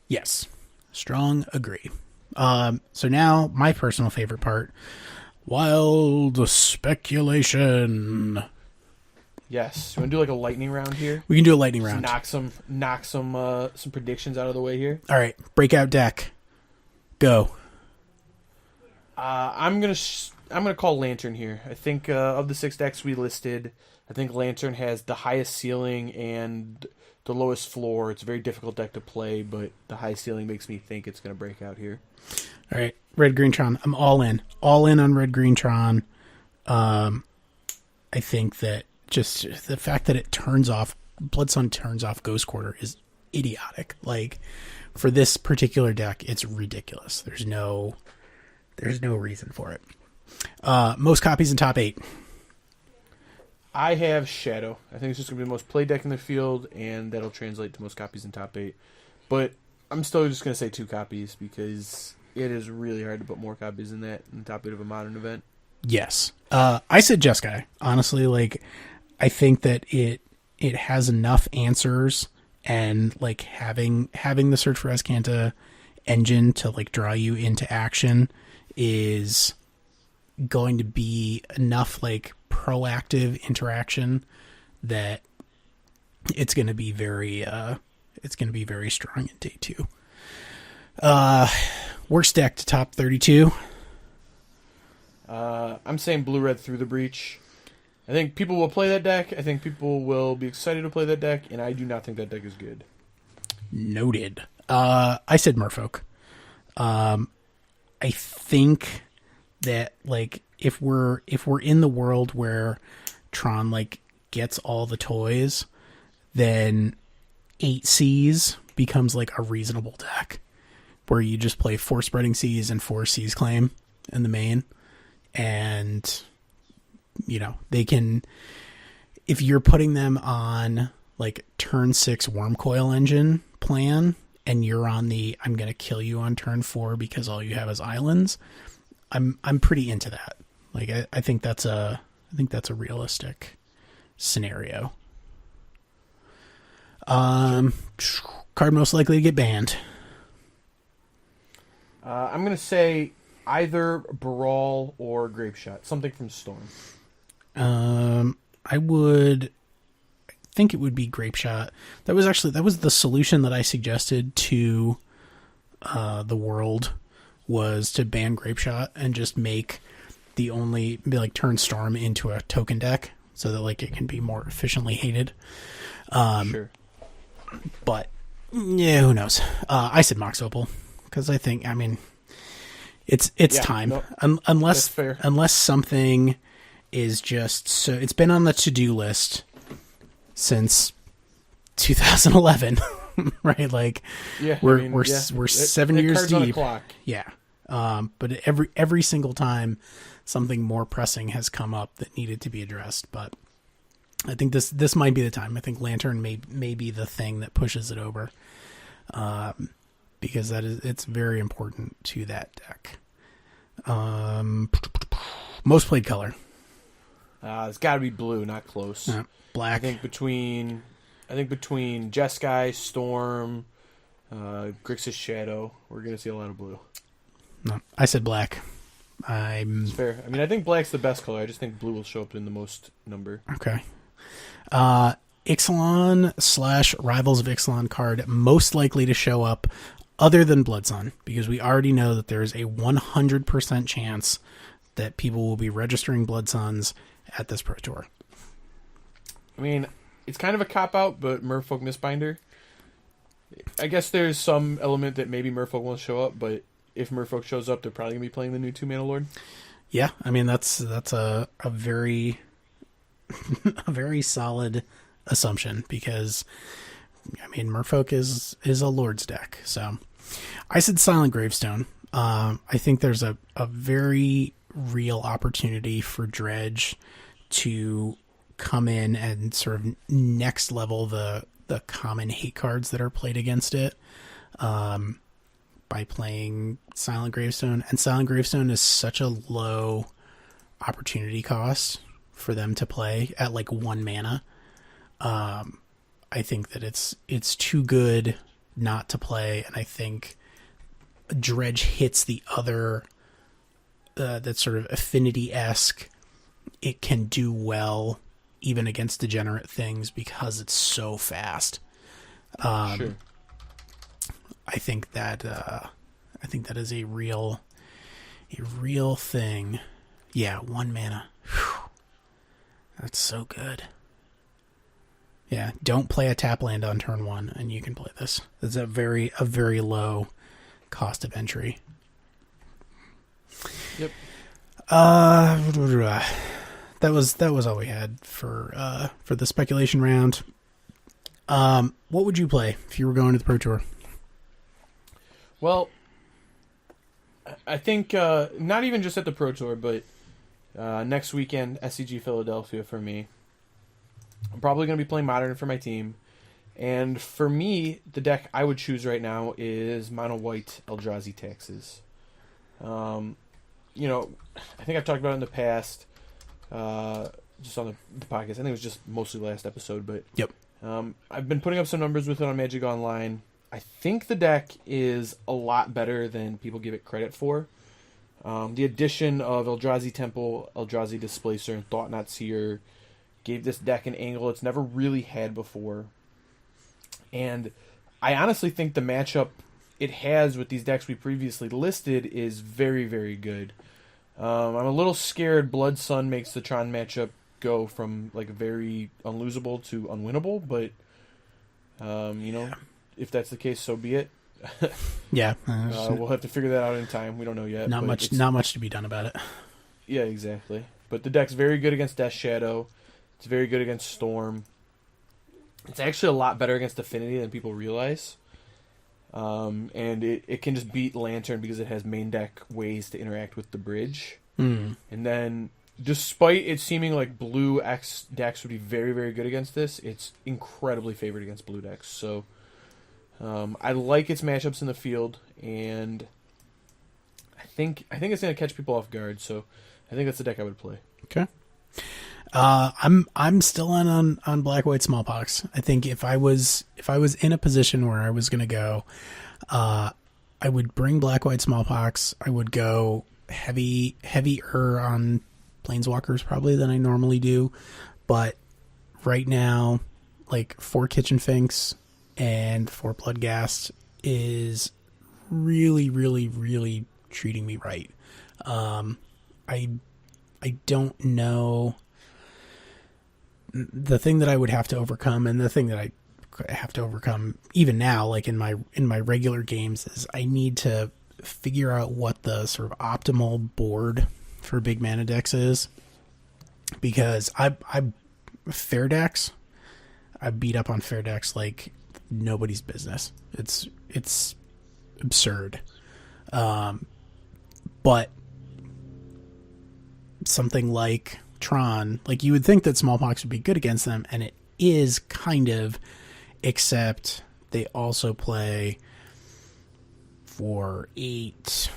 Yes. Strong agree. So now, my personal favorite part, wild speculation. Yes. You want to do like a lightning round here? We can do a lightning round. Knock some predictions out of the way here. All right, breakout deck. Go. I'm gonna call Lantern here. I think of the 6 decks we listed, I think Lantern has the highest ceiling and the lowest floor. It's a very difficult deck to play, but the high ceiling makes me think it's gonna break out here. All right, Red Green Tron. I'm all in on Red Green Tron. I think that just the fact that it turns off Blood Sun turns off Ghost Quarter is idiotic. Like for this particular deck, it's ridiculous. There's no reason for it. Most copies in top 8. I have Shadow. I think it's just gonna be the most played deck in the field, and that'll translate to most copies in top 8. But I'm still just gonna say 2 copies because it is really hard to put more copies than that in the top 8 of a modern event. Yes. I said Jeskai. Honestly, like I think that it has enough answers, and like having the Search for Azcanta engine to like draw you into action is going to be enough like proactive interaction that it's going to be very strong in day 2. Worst deck to top 32. I'm saying Blue-Red Through the Breach. I think people will play that deck. I think people will be excited to play that deck, and I do not think that deck is good. Noted. I said Merfolk. I think that like if we're in the world where Tron like gets all the toys, then 8 Cs becomes like a reasonable deck where you just play 4 Spreading Seas and 4 Seas Claim in the main. And, you know, they can, if you're putting them on like turn 6 Worm Coil Engine plan and you're on the I'm going to kill you on turn 4 because all you have is islands, I'm pretty into that. Like I think that's a realistic scenario. Card most likely to get banned. I'm going to say either Brawl or Grape Shot. Something from Storm. I think it would be Grape Shot. That was the solution that I suggested to the world, was to ban Grape Shot and just turn Storm into a token deck so that like it can be more efficiently hated. Sure. But yeah, who knows? I said Mox Opal because I think, I mean, it's time. No, unless something is just so. It's been on the to-do list since 2011, right? Like, yeah, we're 7 years deep. On the clock. Yeah. But every single time something more pressing has come up that needed to be addressed. But I think this might be the time. I think Lantern may be the thing that pushes it over, because it's very important to that deck. Most played color. It's got to be blue, not close. Black. I think between Jeskai, Storm, Grixis Shadow, we're gonna see a lot of blue. No, I said black. It's fair. I mean, I think black's the best color. I just think blue will show up in the most number. Okay. Ixalan / Rivals of Ixalan card most likely to show up other than Blood Sun, because we already know that there is a 100% chance that people will be registering Blood Suns at this Pro Tour. I mean, it's kind of a cop-out, but Merfolk Mistbinder. I guess there's some element that maybe Merfolk won't show up, but if Merfolk shows up, they're probably going to be playing the new 2-mana Lord. Yeah, I mean, that's a very a very solid assumption, because I mean, Merfolk is a Lord's deck. So I said Silent Gravestone. I think there's a very real opportunity for Dredge to come in and sort of next level the common hate cards that are played against it, by playing Silent Gravestone. And Silent Gravestone is such a low opportunity cost for them to play at like 1 mana. I think that it's too good not to play, and I think Dredge hits the other that sort of affinity-esque. It can do well even against degenerate things because it's so fast. Sure. I think that is a real thing. Yeah, 1 mana. Whew. That's so good. Yeah, don't play a tap land on turn 1, and you can play this. It's a very low cost of entry. Yep. That was all we had for the speculation round. What would you play if you were going to the Pro Tour? Well, I think not even just at the Pro Tour, but next weekend, SCG Philadelphia for me. I'm probably going to be playing Modern for my team. And for me, the deck I would choose right now is Mono White Eldrazi Taxes. You know, I think I've talked about it in the past, just on the podcast. I think it was just mostly last episode, but yep. I've been putting up some numbers with it on Magic Online. I think the deck is a lot better than people give it credit for. The addition of Eldrazi Temple, Eldrazi Displacer, and Thought-Knot Seer gave this deck an angle it's never really had before. And I honestly think the matchup it has with these decks we previously listed is very, very good. I'm a little scared Blood Sun makes the Tron matchup go from like very unlosable to unwinnable, but you know, if that's the case, so be it. Yeah, we'll have to figure that out in time. We don't know yet. Not much to be done about it. Yeah, exactly. But the deck's very good against Death Shadow. It's very good against Storm. It's actually a lot better against Affinity than people realize. And it can just beat Lantern because it has main deck ways to interact with the bridge. Mm. And then, despite it seeming like blue X decks would be very, very good against this, it's incredibly favored against blue decks. So I like its matchups in the field, and I think it's going to catch people off guard. So I think that's the deck I would play. Okay. I'm still on black white smallpox. I think if I was in a position where I was going to go, I would bring black white smallpox. I would go heavier on planeswalkers probably than I normally do, but right now, like 4 Kitchen Finks and 4 Bloodghast is really, really, really treating me right. I don't know. The thing that I would have to overcome, and the thing that I have to overcome even now, like in my regular games, is I need to figure out what the sort of optimal board for big mana decks is, because I fair decks, I beat up on fair decks like nobody's business. It's absurd. But something like Tron, like you would think that smallpox would be good against them, and it is kind of, except they also play for 8,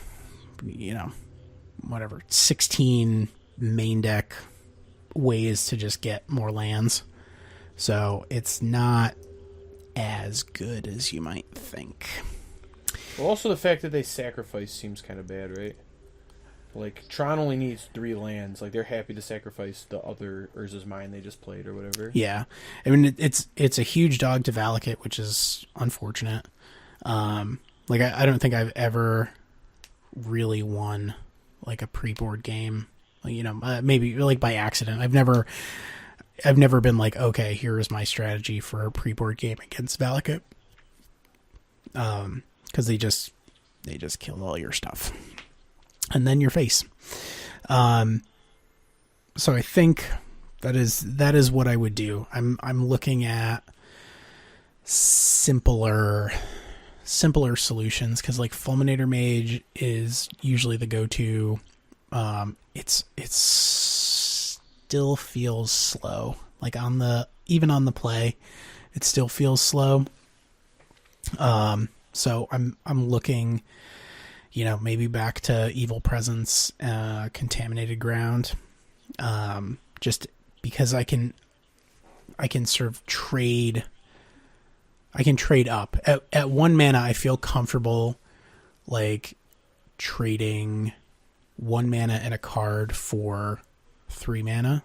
16 main deck ways to just get more lands. So it's not as good as you might think. Well, also the fact that they sacrifice seems kind of bad, right? Like, Tron only needs 3 lands. Like, they're happy to sacrifice the other Urza's Mine they just played or whatever. Yeah. I mean, it's a huge dog to Valakut, which is unfortunate. Like, I don't think I've ever really won, like, a pre-board game. Like, maybe, like, by accident. I've never been like, okay, here is my strategy for a pre-board game against Valakut. Because they just kill all your stuff. And then your face. So I think that is what I would do. I'm looking at simpler solutions, because like Fulminator Mage is usually the go-to. It still feels slow. Like even on the play, it still feels slow. So I'm looking, maybe back to Evil Presence, Contaminated Ground, just because I can sort of trade. I can trade up at 1 mana. I feel comfortable, like trading 1 mana and a card for 3 mana.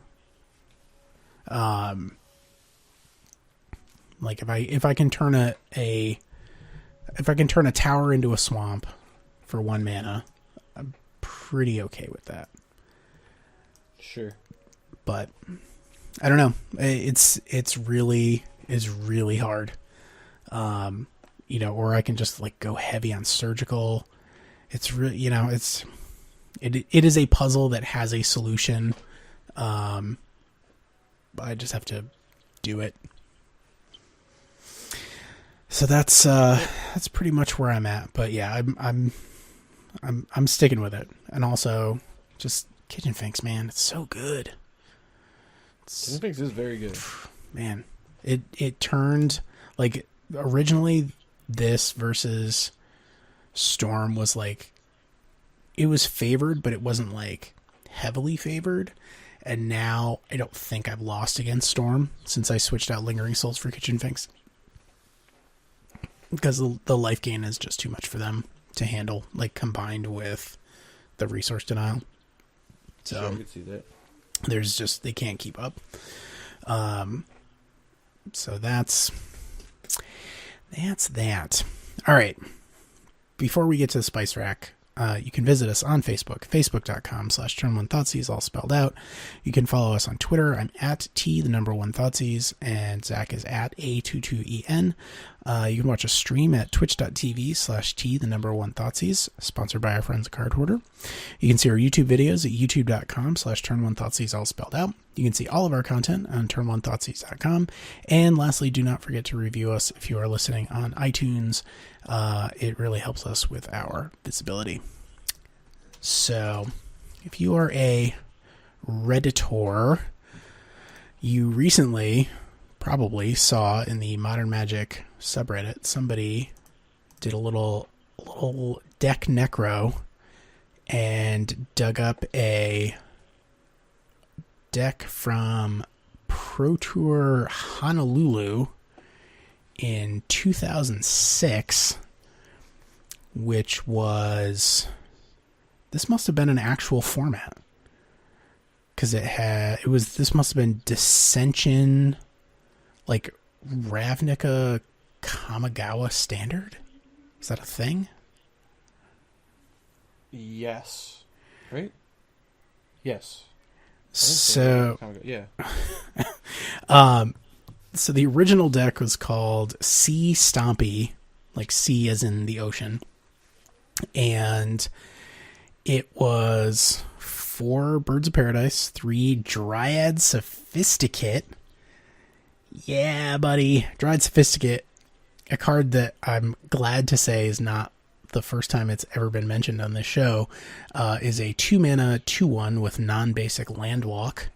Like if I can turn a tower into a swamp for 1 mana, I'm pretty okay with that. Sure. But I don't know. It's really hard. Or I can just like go heavy on surgical. It's really, it is a puzzle that has a solution. But I just have to do it. So that's pretty much where I'm at. But yeah, I'm sticking with it. And also just Kitchen Finks, man, it's so good. Kitchen Finks is very good. Man, it turned, like, originally this versus Storm was like, it was favored, but it wasn't like heavily favored. And now I don't think I've lost against Storm since I switched out Lingering Souls for Kitchen Finks, because the life gain is just too much for them to handle, like combined with the resource denial. So sure, I could see that. There's just, they can't keep up. So that's that. All right. Before we get to the Spice Rack, you can visit us on Facebook, facebook.com/turn1thoughtseize, all spelled out. You can follow us on Twitter. I'm at @1thoughtseize, and Zach is at A22EN. You can watch a stream at twitch.tv/T1thoughtseize, sponsored by our friends at Card Hoarder. You can see our YouTube videos at youtube.com/turn1thoughtseize, all spelled out. You can see all of our content on turn1thoughtseize.com. And lastly, do not forget to review us if you are listening on iTunes. It really helps us with our visibility. So, if you are a Redditor, you recently probably saw in the Modern Magic subreddit somebody did a little deck necro and dug up a deck from Pro Tour Honolulu in 2006, which was, this must have been an actual format, because this must have been Dissension, like Ravnica Kamigawa Standard. Is that a thing? Yes. Right? Yes. So, yeah. So the original deck was called Sea Stompy, like sea as in the ocean. And it was 4 Birds of Paradise, 3 Dryad Sophisticate. Yeah, buddy. Dryad Sophisticate. A card that I'm glad to say is not the first time it's ever been mentioned on this show, is a 2-mana 2/1 with non-basic land walk,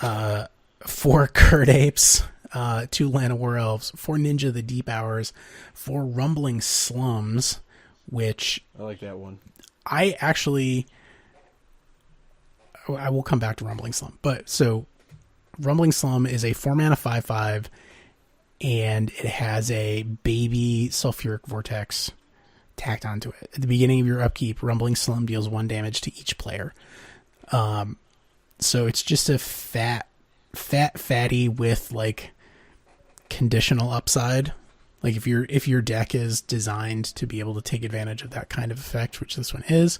4 Curd Apes, 2 Lana War Elves, 4 Ninja the Deep Hours, 4 Rumbling Slums, which I like that one. I will come back to Rumbling Slum. But so Rumbling Slum is a 4-mana 5/5, and it has a baby Sulfuric Vortex tacked onto it. At the beginning of your upkeep, Rumbling Slum deals 1 damage to each player. So it's just a fatty with like conditional upside. Like if your deck is designed to be able to take advantage of that kind of effect, which this one is,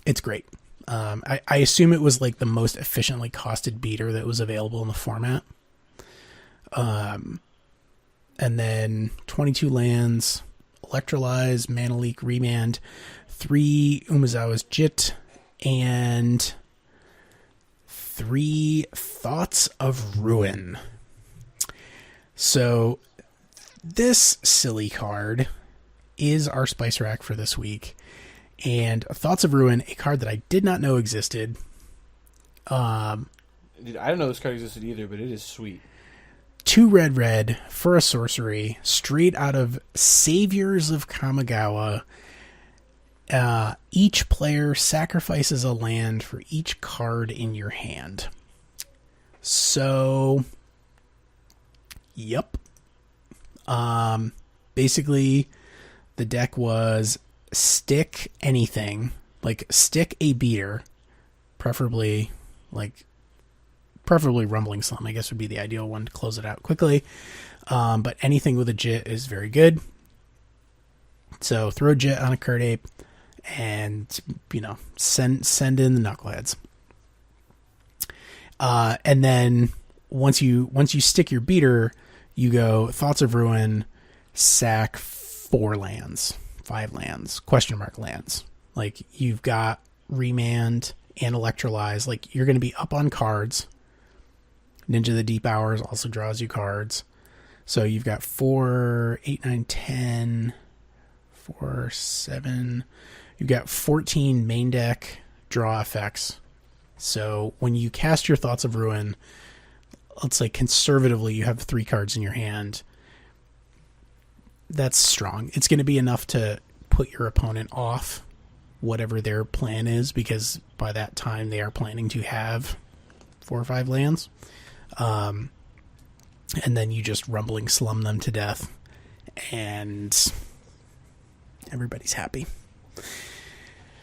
it's great. I assume it was like the most efficiently costed beater that was available in the format. And then 22 lands, Electrolyze, Mana Leak, Remand, 3 Umezawa's Jit, and 3 Thoughts of Ruin. So this silly card is our spice rack for this week. And Thoughts of Ruin, a card that I did not know existed. I don't know this card existed either, but it is sweet. 2 red for a sorcery, straight out of Saviors of Kamigawa. Each player sacrifices a land for each card in your hand. So, yep. Basically, the deck was stick anything, like stick a beater, preferably Rumbling Slum, I guess, would be the ideal one to close it out quickly. But anything with a Jit is very good. So throw Jit on a Curd Ape and, send in the Knuckleheads. And then once you stick your beater, you go Thoughts of Ruin, sack 4 lands, 5 lands, question mark lands. Like you've got Remand and Electrolyze. Like you're going to be up on cards. Ninja the Deep Hours also draws you cards. So you've got 4, 8, 9, 10, 4, 7. You've got 14 main deck draw effects. So when you cast your Thoughts of Ruin, let's say conservatively you have 3 cards in your hand. That's strong. It's going to be enough to put your opponent off whatever their plan is, because by that time they are planning to have 4 or 5 lands. And then you just Rumbling Slum them to death, and everybody's happy.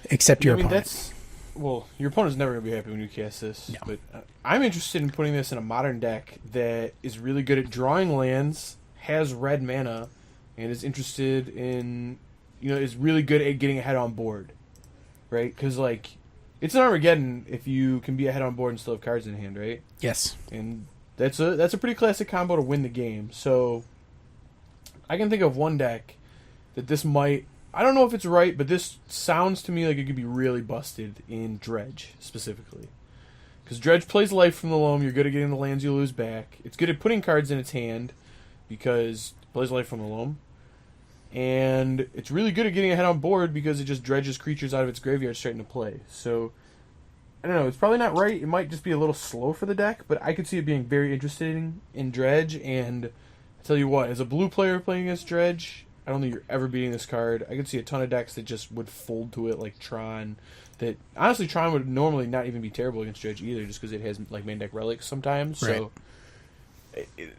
Except your opponent. Your opponent's never going to be happy when you cast this. No. But I'm interested in putting this in a modern deck that is really good at drawing lands, has red mana, and is interested in, is really good at getting ahead on board. Right? Because, it's an Armageddon if you can be ahead on board and still have cards in hand, right? Yes. And that's a pretty classic combo to win the game. So I can think of one deck that this might, I don't know if it's right, but this sounds to me like it could be really busted in Dredge specifically. Because Dredge plays life from the loam. You're good at getting the lands you lose back. It's good at putting cards in its hand because it plays life from the loam. And it's really good at getting ahead on board because it just dredges creatures out of its graveyard straight into play. So, I don't know. It's probably not right. It might just be a little slow for the deck, but I could see it being very interesting in Dredge. And I tell you what, as a blue player playing against Dredge, I don't think you're ever beating this card. I could see a ton of decks that just would fold to it, like Tron. That honestly, Tron would normally not even be terrible against Dredge either, just because it has like main deck relics sometimes. Right. So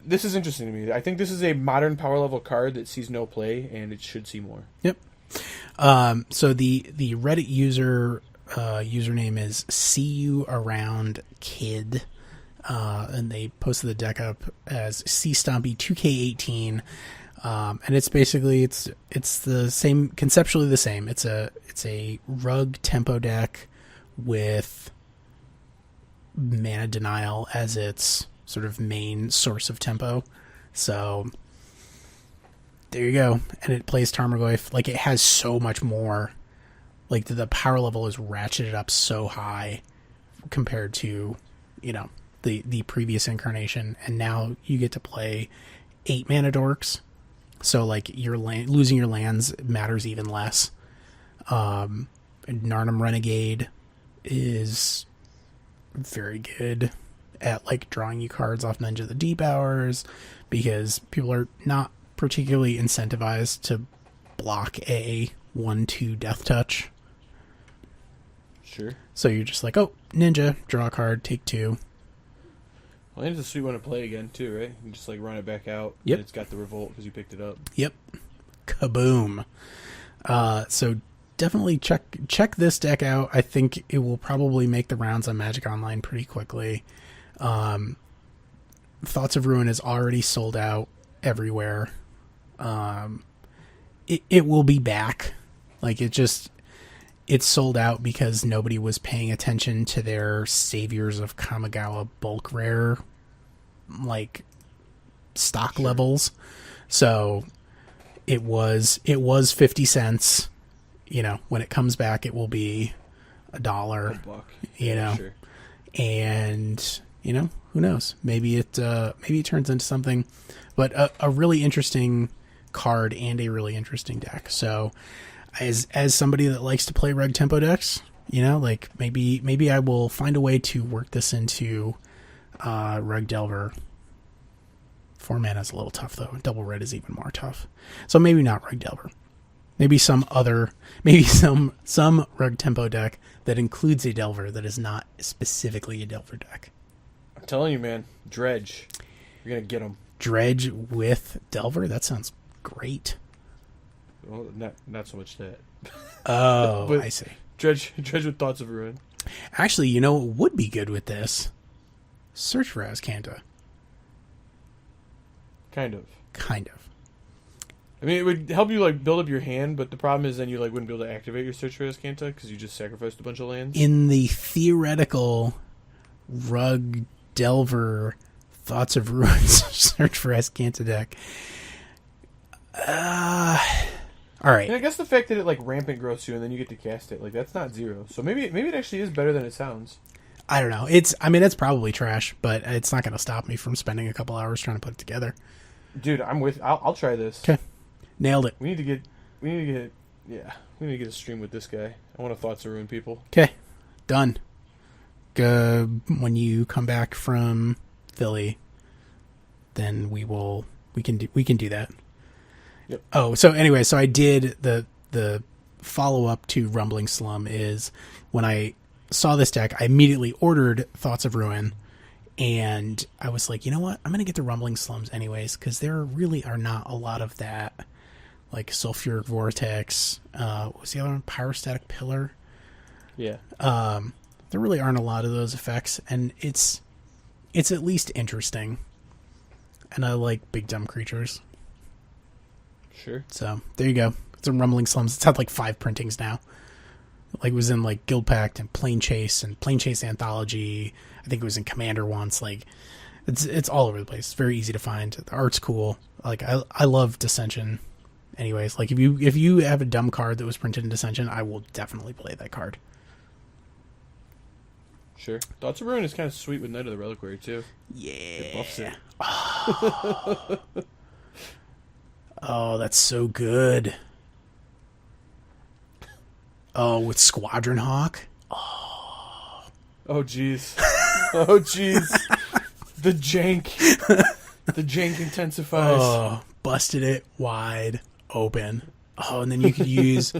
this is interesting to me. I think this is a modern power level card that sees no play, and it should see more. Yep. So the Reddit user username is See You Around Kid, and they posted the deck up as C Stompy 2K18. And it's basically it's the same, conceptually the same. It's a rug tempo deck with mana denial as its sort of main source of tempo. So there you go. And it plays Tarmogoyf. Like, it has so much more. Like, the power level is ratcheted up so high compared to, the previous incarnation. And now you get to play 8 mana dorks. So, like, losing your lands matters even less. Narnum Renegade is very good at, like, drawing you cards off Ninja of the Deep Hours, because people are not particularly incentivized to block a 1/2 Death Touch. Sure. So you're just like, oh, Ninja, draw a card, take 2. Well, it's a sweet one to play again, too, right? You can just, like, run it back out. Yep. And it's got the Revolt because you picked it up. Yep. Kaboom. So definitely check this deck out. I think it will probably make the rounds on Magic Online pretty quickly. Thoughts of Ruin is already sold out everywhere. It will be back. Like, it's sold out because nobody was paying attention to their Saviors of Kamigawa bulk rare, like, stock levels. So it was 50 cents. When it comes back, it will be $1. Sure. And who knows? Maybe it turns into something. But a really interesting card and a really interesting deck. So as somebody that likes to play reg tempo decks, like, maybe I will find a way to work this into Reg Delver. 4 mana is a little tough, though. Double red is even more tough. So maybe not Reg Delver. Maybe some rug tempo deck that includes a Delver that is not specifically a Delver deck. I'm telling you, man. Dredge. You're going to get them. Dredge with Delver? That sounds great. Well, not so much that. Oh, I see. Dredge with Thoughts of Ruin. Actually, what would be good with this? Search for Azcanta. Kind of. I mean, it would help you, like, build up your hand, but the problem is then you, like, wouldn't be able to activate your Search for Azcanta because you just sacrificed a bunch of lands. In the theoretical Rug Delver Thoughts of Ruin Search for Azcanta deck. All right. And I guess the fact that it, like, rampant growths you and then you get to cast it, like, that's not 0. So maybe it actually is better than it sounds. I don't know. It's probably trash, but it's not going to stop me from spending a couple hours trying to put it together. Dude, I'll try this. Okay. Nailed it. We need to get a stream with this guy. I want to Thoughts of Ruin people. Okay. Done. When you come back from Philly, then we can do that. Yep. Oh, so anyway, so I did the follow up to Rumbling Slum is when I saw this deck, I immediately ordered Thoughts of Ruin, and I was like, you know what? I'm going to get the Rumbling Slums anyways, because there really are not a lot of that, like Sulfuric Vortex, what was the other one? Pyrostatic Pillar? Yeah. There really aren't a lot of those effects, and it's at least interesting, and I like big dumb creatures. Sure. So, there you go. It's a Rumbling Slums. It's had like 5 printings now. Like, it was in, like, Guild Pact and Plane Chase Anthology. I think it was in Commander once. Like, it's all over the place. It's very easy to find. The art's cool. Like, I love Dissension. Anyways, like, if you have a dumb card that was printed in Dissension, I will definitely play that card. Sure. Thoughts of Ruin is kind of sweet with Knight of the Reliquary, too. Yeah. It buffs it. Oh, that's so good. Oh, with Squadron Hawk? Oh, jeez. Oh, jeez. The jank. The jank intensifies. Oh, busted it wide open. Oh, and then you could use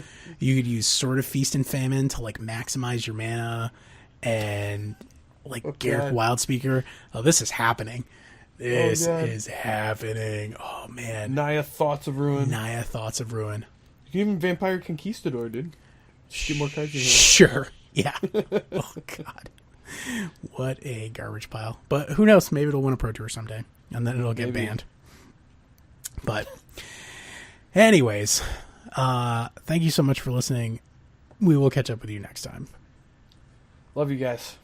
Sword of Feast and Famine to like maximize your mana, and like Garrett Wildspeaker. Oh, this is happening. This is happening. Oh man. Naya Thoughts of Ruin. Naya Thoughts of Ruin. You can even Vampire Conquistador, dude. Just get more cards in here. Sure. Yeah. Oh god. What a garbage pile. But who knows? Maybe it'll win a Pro Tour someday, and then it'll get banned. But anyways, thank you so much for listening. We will catch up with you next time. Love you guys.